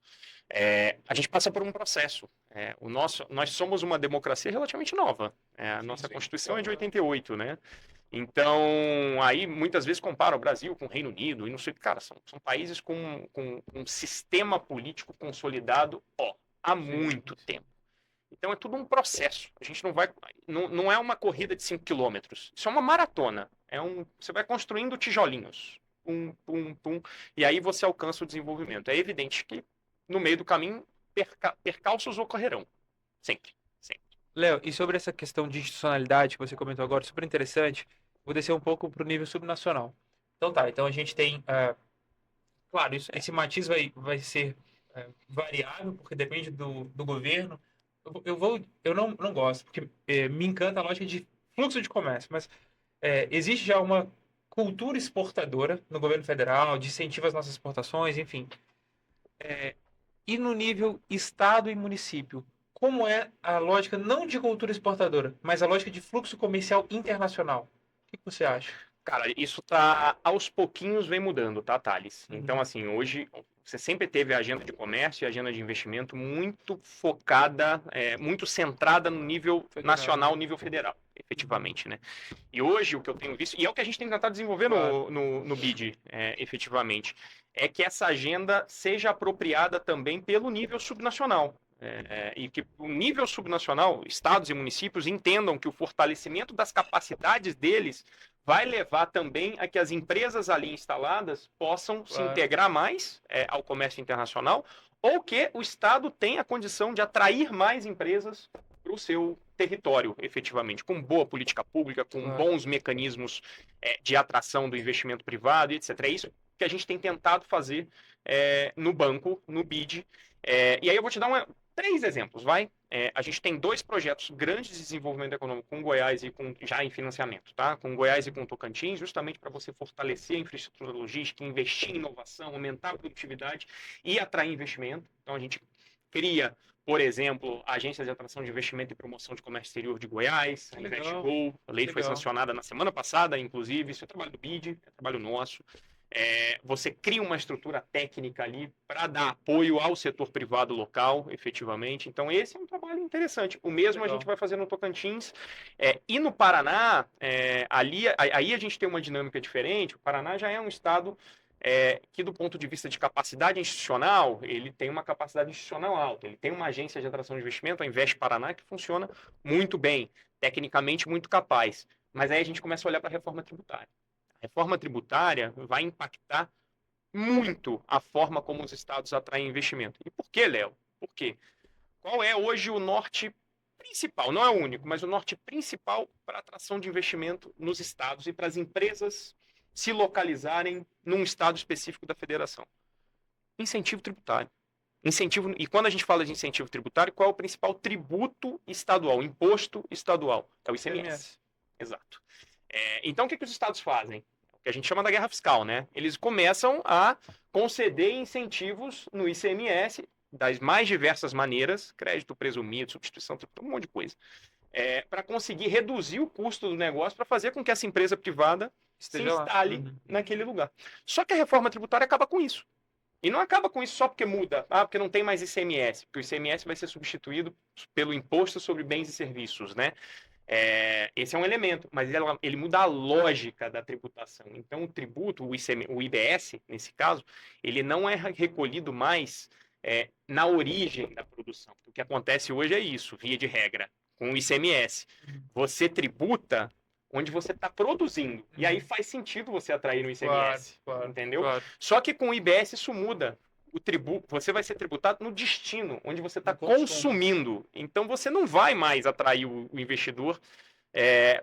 A gente passa por um processo. Nós somos uma democracia relativamente nova. A nossa Constituição é de 88, né? Então, aí muitas vezes compara o Brasil com o Reino Unido, e não sei, cara, são países com um sistema político consolidado há muito tempo. Então é tudo um processo. A gente não é uma corrida de 5 quilômetros. Isso é uma maratona. Você vai construindo tijolinhos. Pum, pum, pum. E aí você alcança o desenvolvimento. É evidente que no meio do caminho percalços ocorrerão. Sempre. Sempre. Léo, e sobre essa questão de institucionalidade que você comentou agora, super interessante, vou descer um pouco para o nível subnacional. Então tá, então a gente tem, claro, esse matiz vai ser variável, porque depende do governo. Eu não gosto, porque me encanta a lógica de fluxo de comércio, mas existe já uma cultura exportadora no governo federal, de incentivo às nossas exportações, enfim. E no nível estado e município, como é a lógica não de cultura exportadora, mas a lógica de fluxo comercial internacional? O que você acha? Cara, isso tá aos pouquinhos vem mudando, tá, Thales? Então, assim, hoje você sempre teve a agenda de comércio e a agenda de investimento muito focada, muito centrada no nível Federal, nacional, nível federal, efetivamente, né? E hoje o que eu tenho visto, e é o que a gente tem tentado desenvolver no BID, efetivamente, é que essa agenda seja apropriada também pelo nível subnacional. E que o nível subnacional, estados e municípios, entendam que o fortalecimento das capacidades deles vai levar também a que as empresas ali instaladas possam se integrar mais ao comércio internacional, ou que o Estado tenha a condição de atrair mais empresas para o seu território, efetivamente, com boa política pública, com bons mecanismos de atração do investimento privado, etc. É isso que a gente tem tentado fazer no banco, no BID. E aí eu vou te dar 3 exemplos, vai? A gente tem 2 projetos grandes de desenvolvimento econômico com Goiás e já em financiamento, tá? Com Goiás e com Tocantins, justamente para você fortalecer a infraestrutura logística, investir em inovação, aumentar a produtividade e atrair investimento. Então a gente cria, por exemplo, a Agência de Atração de Investimento e Promoção de Comércio Exterior de Goiás, a InvestGo. A lei foi sancionada na semana passada, inclusive. Isso é trabalho do BID, é trabalho nosso. Você cria uma estrutura técnica ali para dar apoio ao setor privado local, efetivamente. Então, esse é um trabalho interessante. O mesmo a gente vai fazer no Tocantins. E no Paraná, aí a gente tem uma dinâmica diferente. O Paraná já é um estado que, do ponto de vista de capacidade institucional, ele tem uma capacidade institucional alta. Ele tem uma agência de atração de investimento, a Invest Paraná, que funciona muito bem, tecnicamente muito capaz. Mas aí a gente começa a olhar para a reforma tributária. A reforma tributária vai impactar muito a forma como os estados atraem investimento. E por que, Léo? Por quê? Qual é hoje o norte principal? Não é o único, mas o norte principal para a atração de investimento nos estados e para as empresas se localizarem num estado específico da federação? Incentivo tributário. E quando a gente fala de incentivo tributário, qual é o principal tributo estadual, imposto estadual? É o ICMS. Exato. Então, o que os estados fazem? Que a gente chama da guerra fiscal, né? Eles começam a conceder incentivos no ICMS das mais diversas maneiras, crédito presumido, substituição, um monte de coisa, para conseguir reduzir o custo do negócio, para fazer com que essa empresa privada se instale naquele lugar. Só que a reforma tributária acaba com isso. E não acaba com isso só porque muda, porque não tem mais ICMS, porque o ICMS vai ser substituído pelo Imposto sobre Bens e Serviços, né? Esse é um elemento, mas ele muda a lógica da tributação. Então, o tributo, o IBS, nesse caso, ele não é recolhido mais na origem da produção. O que acontece hoje é isso, via de regra, com o ICMS. Você tributa onde você está produzindo. E aí faz sentido você atrair no ICMS, entendeu? Só que com o IBS isso muda. Você vai ser tributado no destino, onde você está consumindo. Então, você não vai mais atrair o investidor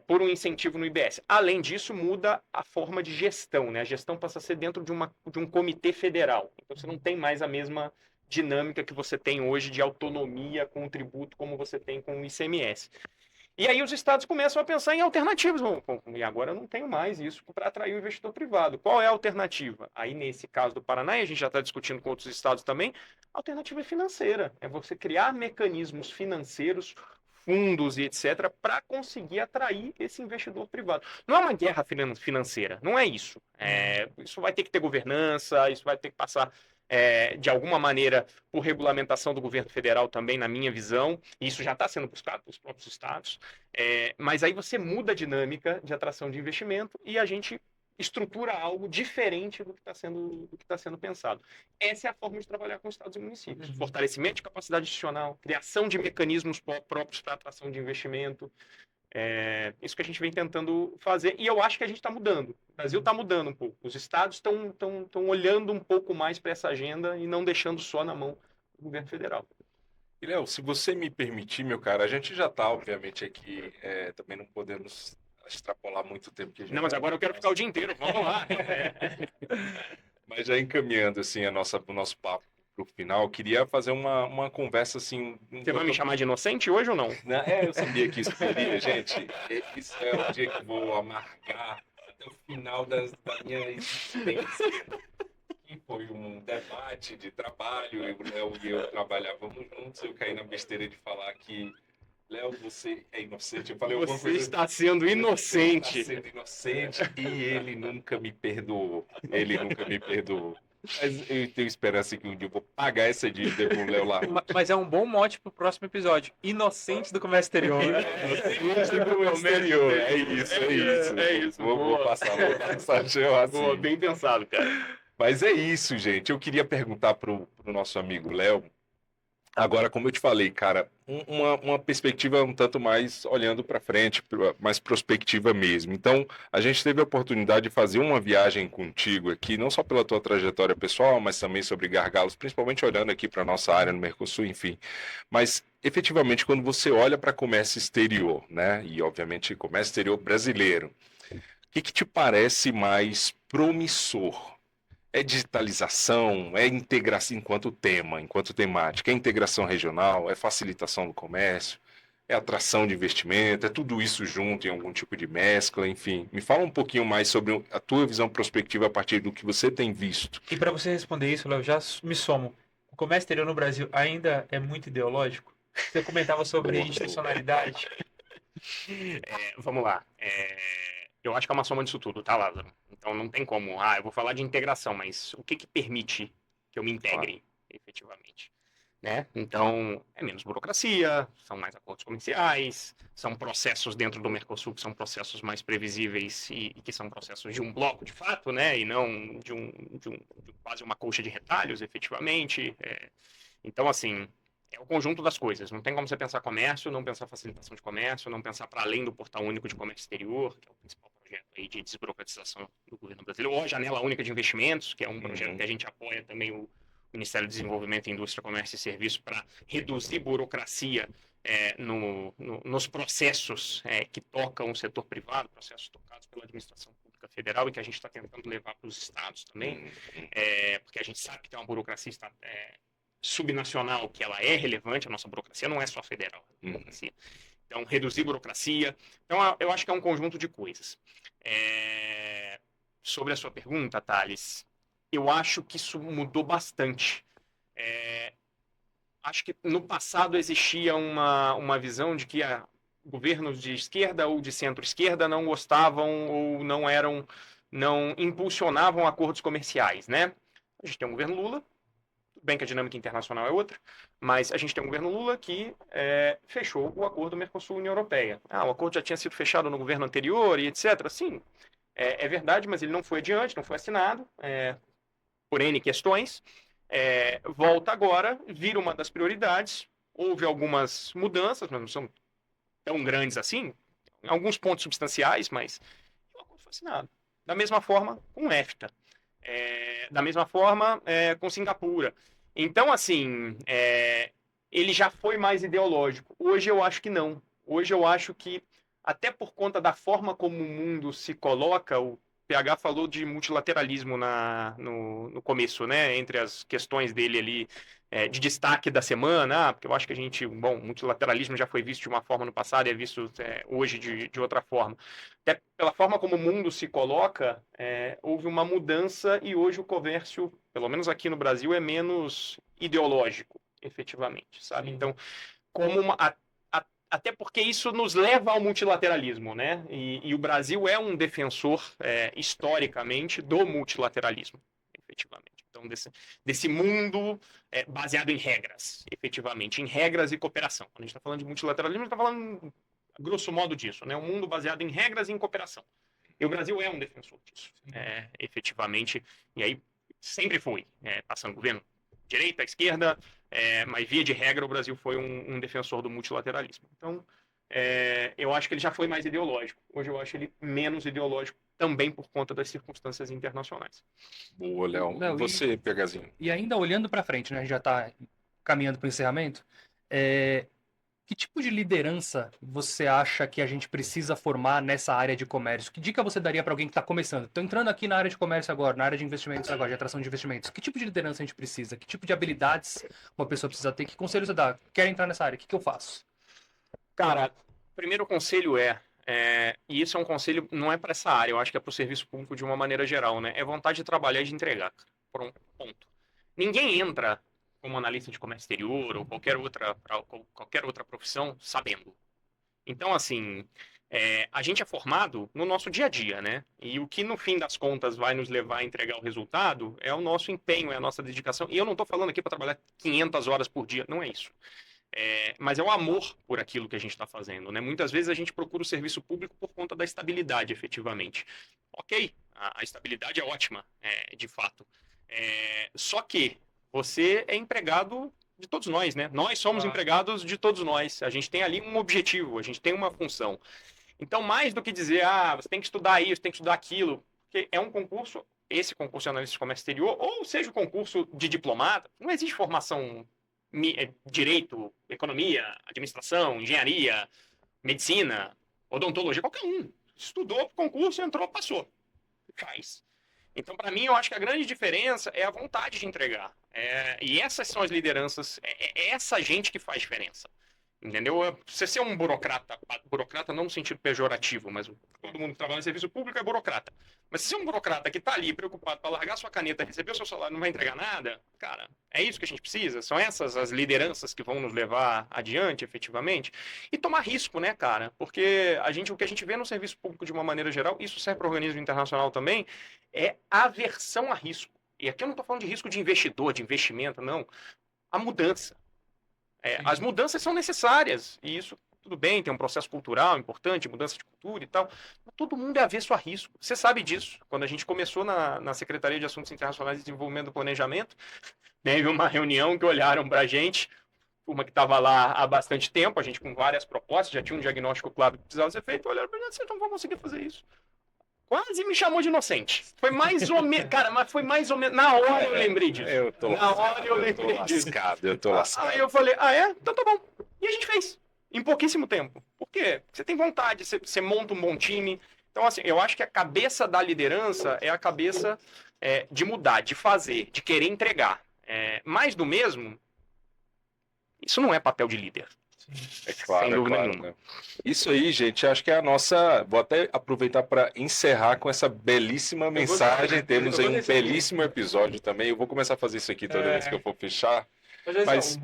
por um incentivo no IBS. Além disso, muda a forma de gestão, né? A gestão passa a ser dentro de um comitê federal. Então, você não tem mais a mesma dinâmica que você tem hoje de autonomia com o tributo como você tem com o ICMS. E aí os estados começam a pensar em alternativas. E agora eu não tenho mais isso para atrair o investidor privado. Qual é a alternativa? Aí, nesse caso do Paraná, e a gente já está discutindo com outros estados também, a alternativa é financeira. É você criar mecanismos financeiros, fundos e etc., para conseguir atrair esse investidor privado. Não é uma guerra financeira, não é isso. Isso vai ter que ter governança, isso vai ter que passar de alguma maneira por regulamentação do governo federal também, na minha visão, e isso já está sendo buscado pelos próprios estados, mas aí você muda a dinâmica de atração de investimento e a gente estrutura algo diferente do que está sendo pensado. Essa é a forma de trabalhar com estados e municípios. Fortalecimento de capacidade institucional, criação de mecanismos próprios para atração de investimento, Isso que a gente vem tentando fazer, e eu acho que a gente está mudando. O Brasil está mudando um pouco. Os estados estão olhando um pouco mais para essa agenda e não deixando só na mão do governo federal. E, Léo, se você me permitir, meu cara, a gente já está, obviamente, aqui, também não podemos extrapolar muito tempo que a gente Não, mas agora eu quero ficar o dia inteiro. Vamos lá. Mas já encaminhando, assim, o nosso papo para o final, eu queria fazer uma conversa, assim... Você vai me chamar de inocente hoje ou não? Eu sabia que isso seria, gente. Isso é o dia que eu vou amargar até o final da minha existência. Que foi um debate de trabalho, o Léo e eu trabalhávamos juntos, eu caí na besteira de falar que Léo, você é inocente. Eu falei alguma Você coisa. está sendo inocente. Está sendo inocente e ele nunca me perdoou. Ele nunca me perdoou. Mas eu tenho esperança que um dia eu vou pagar essa dívida com o Léo lá. Mas é um bom mote pro próximo episódio. Inocente do comércio exterior. Inocente do comércio exterior. É isso, é isso. É isso. Vou passar achei assim. Boa, bem pensado, cara. Mas é isso, gente. Eu queria perguntar pro nosso amigo Léo. Agora, como eu te falei, cara, uma perspectiva um tanto mais olhando para frente, mais prospectiva mesmo. Então, a gente teve a oportunidade de fazer uma viagem contigo aqui, não só pela tua trajetória pessoal, mas também sobre gargalos, principalmente olhando aqui para nossa área no Mercosul, enfim. Mas, efetivamente, quando você olha para comércio exterior, né, e obviamente comércio exterior brasileiro, o que te parece mais promissor? É digitalização, é integração enquanto tema, enquanto temática, é integração regional, é facilitação do comércio, é atração de investimento, é tudo isso junto em algum tipo de mescla, enfim. Me fala um pouquinho mais sobre a tua visão prospectiva a partir do que você tem visto. E para você responder isso, Léo, já me somo. O comércio exterior no Brasil ainda é muito ideológico? Você comentava sobre institucionalidade. Vamos lá. Eu acho que é uma soma disso tudo, tá, Lázaro? Então não tem como. Eu vou falar de integração, mas o que permite que eu me integre efetivamente? Né? Então, é menos burocracia, são mais acordos comerciais, são processos dentro do Mercosul que são processos mais previsíveis e que são processos de um bloco de fato, né? E não de quase uma colcha de retalhos, efetivamente. Então, assim, é o conjunto das coisas. Não tem como você pensar comércio, não pensar facilitação de comércio, não pensar para além do Portal Único de Comércio Exterior, que é o principal projeto aí de desburocratização do governo brasileiro, ou a Janela Única de Investimentos, que é um projeto que a gente apoia também o Ministério do Desenvolvimento, Indústria, Comércio e Serviços para reduzir burocracia nos processos que tocam o setor privado, processos tocados pela administração pública federal e que a gente está tentando levar para os estados também, porque a gente sabe que tem uma burocracia subnacional, que ela é relevante, a nossa burocracia não é só federal, burocracia. Então, reduzir burocracia. Então, eu acho que é um conjunto de coisas. Sobre a sua pergunta, Thales, eu acho que isso mudou bastante. Acho que no passado existia uma visão de que governos de esquerda ou de centro-esquerda não gostavam ou não impulsionavam acordos comerciais, né? A gente tem um governo Lula, bem que a dinâmica internacional é outra, mas a gente tem um governo Lula que fechou o acordo Mercosul-União Europeia. O acordo já tinha sido fechado no governo anterior e etc. Sim, é verdade, mas ele não foi adiante, não foi assinado, por N questões. Volta agora, vira uma das prioridades. Houve algumas mudanças, mas não são tão grandes assim, alguns pontos substanciais, mas o acordo foi assinado. Da mesma forma com o EFTA. Da mesma forma com Singapura. Então, assim, ele já foi mais ideológico. Hoje eu acho que não. Hoje eu acho que, até por conta da forma como o mundo se coloca, o PH falou de multilateralismo no começo, né? Entre as questões dele ali de destaque da semana, porque eu acho que multilateralismo já foi visto de uma forma no passado e é visto hoje de outra forma. Até pela forma como o mundo se coloca, houve uma mudança e hoje o comércio, pelo menos aqui no Brasil, é menos ideológico, efetivamente, sabe? Então, até porque isso nos leva ao multilateralismo, né? E o Brasil é um defensor, historicamente, do multilateralismo, efetivamente. Então, desse mundo baseado em regras, efetivamente, em regras e cooperação. Quando a gente está falando de multilateralismo, a gente está falando, grosso modo, disso, né? Um mundo baseado em regras e em cooperação. E o Brasil é um defensor disso, efetivamente. E aí, sempre foi, passando governo direita, esquerda, mas via de regra o Brasil foi um defensor do multilateralismo. Então, eu acho que ele já foi mais ideológico. Hoje eu acho ele menos ideológico, também por conta das circunstâncias internacionais. Boa, Léo. Léo, E você, Pegazinho? E ainda olhando para frente, né? A gente já está caminhando para o encerramento. Que tipo de liderança você acha que a gente precisa formar nessa área de comércio? Que dica você daria para alguém que está começando? Estou entrando aqui na área de comércio agora, na área de investimentos agora, de atração de investimentos. Que tipo de liderança a gente precisa? Que tipo de habilidades uma pessoa precisa ter? Que conselho você dá? Quero entrar nessa área, o que eu faço? Cara, primeiro conselho e isso é um conselho, não é para essa área, eu acho que é para o serviço público de uma maneira geral, né? É vontade de trabalhar e de entregar, cara. Ponto. Ninguém entra como analista de comércio exterior ou qualquer outra profissão sabendo. Então, assim, a gente é formado no nosso dia a dia, né? E o que no fim das contas vai nos levar a entregar o resultado é o nosso empenho, é a nossa dedicação. E eu não estou falando aqui para trabalhar 500 horas por dia, não é isso. Mas é o amor por aquilo que a gente está fazendo, né? Muitas vezes a gente procura o serviço público por conta da estabilidade, efetivamente. Ok, a estabilidade é ótima, de fato. Só que você é empregado de todos nós, né? Nós somos empregados de todos nós. A gente tem ali um objetivo, a gente tem uma função. Então, mais do que dizer, você tem que estudar isso, tem que estudar aquilo, porque é um concurso, esse concurso de analista de comércio exterior, ou seja o concurso de diplomata, não existe formação direito, economia, administração, engenharia, medicina, odontologia, qualquer um. Estudou para o concurso, entrou, passou. Faz. Então, para mim, eu acho que a grande diferença é a vontade de entregar. E essas são as lideranças, é essa gente que faz diferença. Entendeu? Você ser um burocrata não no sentido pejorativo, mas todo mundo que trabalha no serviço público é burocrata. Mas se você é um burocrata que está ali preocupado para largar sua caneta, receber o seu salário e não vai entregar nada, cara, é isso que a gente precisa? São essas as lideranças que vão nos levar adiante, efetivamente? E tomar risco, né, cara? Porque o que a gente vê no serviço público de uma maneira geral, isso serve para o organismo internacional também, é aversão a risco. E aqui eu não estou falando de risco de investidor, de investimento, não. A mudança. As mudanças são necessárias, e isso, tudo bem, tem um processo cultural importante, mudança de cultura e tal, mas todo mundo é avesso a risco. Você sabe disso. Quando a gente começou na Secretaria de Assuntos Internacionais e Desenvolvimento do Planejamento, teve uma reunião que olharam para a gente, turma que estava lá há bastante tempo, a gente com várias propostas, já tinha um diagnóstico claro que precisava ser feito, olharam para a gente, vocês não vão conseguir fazer isso. Quase me chamou de inocente. Foi mais ou menos. Cara, mas foi mais ou menos. Na hora eu lembrei disso. Na hora eu lembrei disso. Eu tô lascado. Aí eu falei, então tá bom. E a gente fez. Em pouquíssimo tempo. Por quê? Você tem vontade, você monta um bom time. Então, assim, eu acho que a cabeça da liderança é a cabeça de mudar, de fazer, de querer entregar. Mais do mesmo, isso não é papel de líder. É claro, Sem dúvida claro, nenhuma. né? Isso aí, gente, acho que é a nossa. Vou até aproveitar para encerrar com essa belíssima mensagem. Temos aí um belíssimo episódio também. Eu vou começar a fazer isso aqui toda vez que eu for fechar. Mas-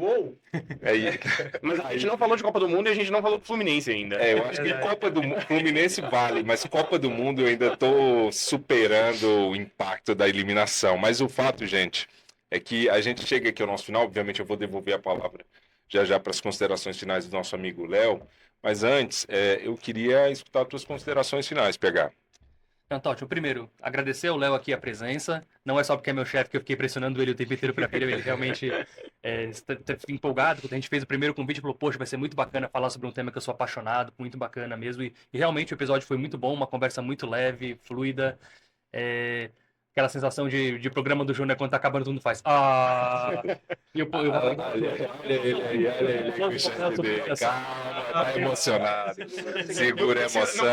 Aí, Mas a gente não falou de Copa do Mundo e a gente não falou do Fluminense ainda. eu acho que Copa do Fluminense vale, mas Copa do Mundo eu ainda estou superando o impacto da eliminação. Mas o fato, gente, é que a gente chega aqui ao nosso final. Obviamente, eu vou devolver a palavra já para as considerações finais do nosso amigo Léo. Mas antes, eu queria escutar as tuas considerações finais, PH. Então, Totti, primeiro, agradecer ao Léo aqui a presença. Não é só porque é meu chefe que eu fiquei pressionando ele o tempo inteiro para ele realmente está empolgado. Quando a gente fez o primeiro convite, falou, poxa, vai ser muito bacana falar sobre um tema que eu sou apaixonado, muito bacana mesmo. E realmente o episódio foi muito bom, uma conversa muito leve, fluida. Aquela sensação de programa do Júnior quando tá acabando, todo mundo faz. E eu Olha ele com o chefe dele. Calma, tá emocionado. Segura a emoção.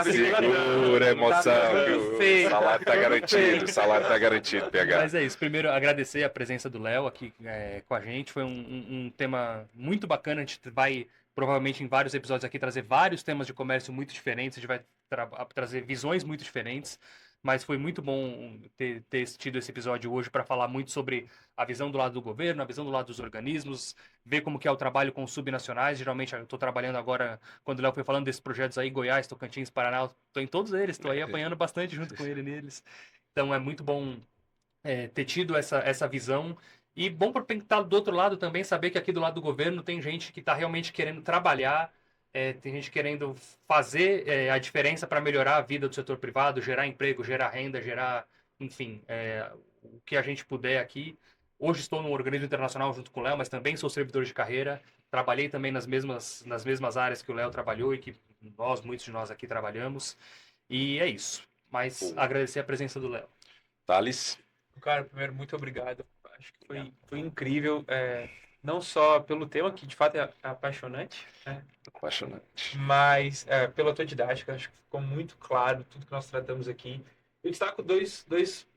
Segura a emoção. Que o salário tá garantido. O salário tá garantido, PH. Mas é isso. Primeiro, agradecer a presença do Léo aqui com a gente. Foi um tema muito bacana. A gente vai, provavelmente, em vários episódios aqui, trazer vários temas de comércio muito diferentes. A gente vai trazer visões muito diferentes. Mas foi muito bom ter tido esse episódio hoje para falar muito sobre a visão do lado do governo, a visão do lado dos organismos, ver como que é o trabalho com os subnacionais. Geralmente eu estou trabalhando agora, quando o Léo foi falando desses projetos aí, Goiás, Tocantins, Paraná, estou em todos eles, estou aí apanhando bastante junto com ele neles. Então é muito bom ter tido essa visão. E bom para quem está do outro lado também, saber que aqui do lado do governo tem gente que está realmente querendo trabalhar, tem gente querendo fazer a diferença para melhorar a vida do setor privado, gerar emprego, gerar renda, gerar, enfim, o que a gente puder aqui. Hoje estou num organismo internacional junto com o Léo, mas também sou servidor de carreira trabalhei também nas mesmas áreas que o Léo trabalhou e que muitos de nós aqui trabalhamos. E é isso. Mas Boa. agradecer a presença do Léo. Thales? Cara, primeiro, muito obrigado. Acho que foi incrível, não só pelo tema, que de fato é apaixonante, né? Apaixonante. Mas pela tua didática, acho que ficou muito claro tudo que nós tratamos aqui. Eu destaco dois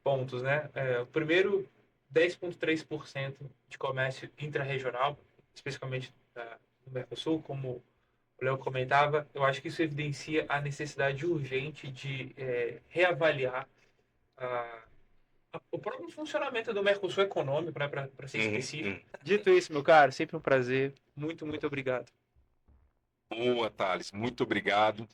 pontos, né? O primeiro, 10,3% de comércio intrarregional, especificamente no Mercosul, como o Léo comentava. Eu acho que isso evidencia a necessidade urgente de reavaliar o próprio funcionamento do Mercosul econômico, né, para ser específico. Dito isso, meu caro, sempre um prazer. Muito, muito obrigado. Boa, Thales, muito obrigado.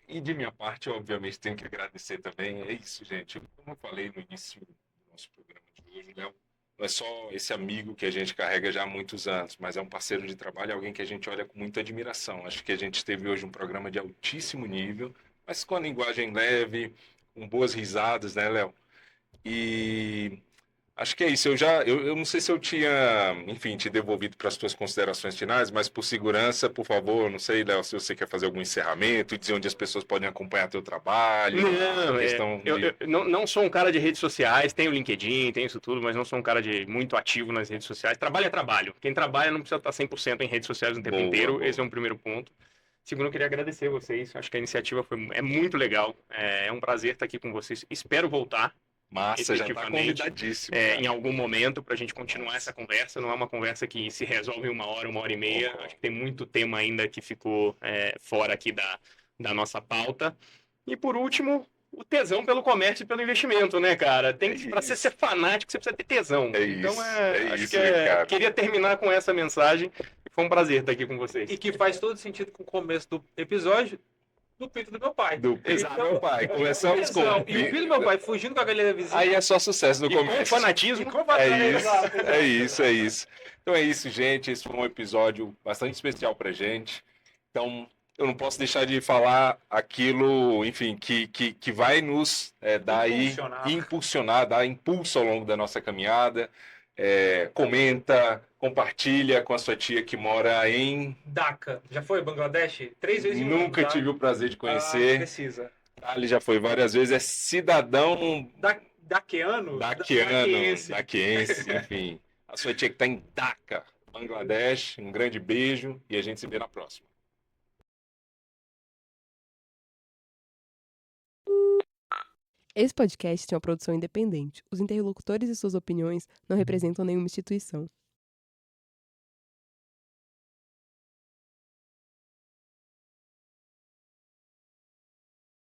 E de minha parte, obviamente, tenho que agradecer também. É isso, gente. Como eu falei no início do nosso programa de hoje, Léo, não é só esse amigo que a gente carrega já há muitos anos, mas é um parceiro de trabalho, alguém que a gente olha com muita admiração. Acho que a gente teve hoje um programa de altíssimo nível, mas com a linguagem leve, com boas risadas, né, Léo? E acho que é isso. Eu não sei se eu tinha, enfim, te devolvido para as tuas considerações finais, mas por segurança, por favor, não sei, Léo, se você quer fazer algum encerramento, dizer onde as pessoas podem acompanhar teu trabalho, Não, a questão eu não sou um cara de redes sociais, tenho LinkedIn, tenho isso tudo, mas não sou um cara de muito ativo nas redes sociais. Trabalho é trabalho. Quem trabalha não precisa estar 100% em redes sociais o tempo Boa, inteiro. boa. Esse é um primeiro ponto. Segundo, eu queria agradecer vocês. Acho que a iniciativa é muito legal. É um prazer estar aqui com vocês. Espero voltar. Massa, já está efetivamente, convidadíssimo. em algum momento para a gente continuar essa conversa. Não é uma conversa que se resolve em uma hora e meia. Acho que tem muito tema ainda que ficou fora aqui da nossa pauta. E por último, o tesão pelo comércio e pelo investimento, né, cara? Para você ser fanático, você precisa ter tesão. Então, acho que Ricardo. queria terminar com essa mensagem. Foi um prazer estar aqui com vocês. E que faz todo sentido com o começo do episódio do pinto do meu pai. Do pinto do meu pai. Começamos com E o pinto do meu pai fugindo com a galinha vizinha. Aí é só sucesso no E com começo. fanatismo. É isso. Então é isso, gente. Esse foi um episódio bastante especial pra gente. Então, eu não posso deixar de falar aquilo, enfim, que vai nos impulsionar, dar impulso ao longo da nossa caminhada. Comenta, compartilha com a sua tia que mora em Dhaka. Já foi Bangladesh? 3 vezes em um Nunca ano, tá? tive o prazer de conhecer. Precisa. Ele já foi várias vezes. É cidadão Daqueano? daquense, enfim. A sua tia que está em Dhaka, Bangladesh. Um grande beijo e a gente se vê na próxima. Esse podcast é uma produção independente. Os interlocutores e suas opiniões não representam nenhuma instituição.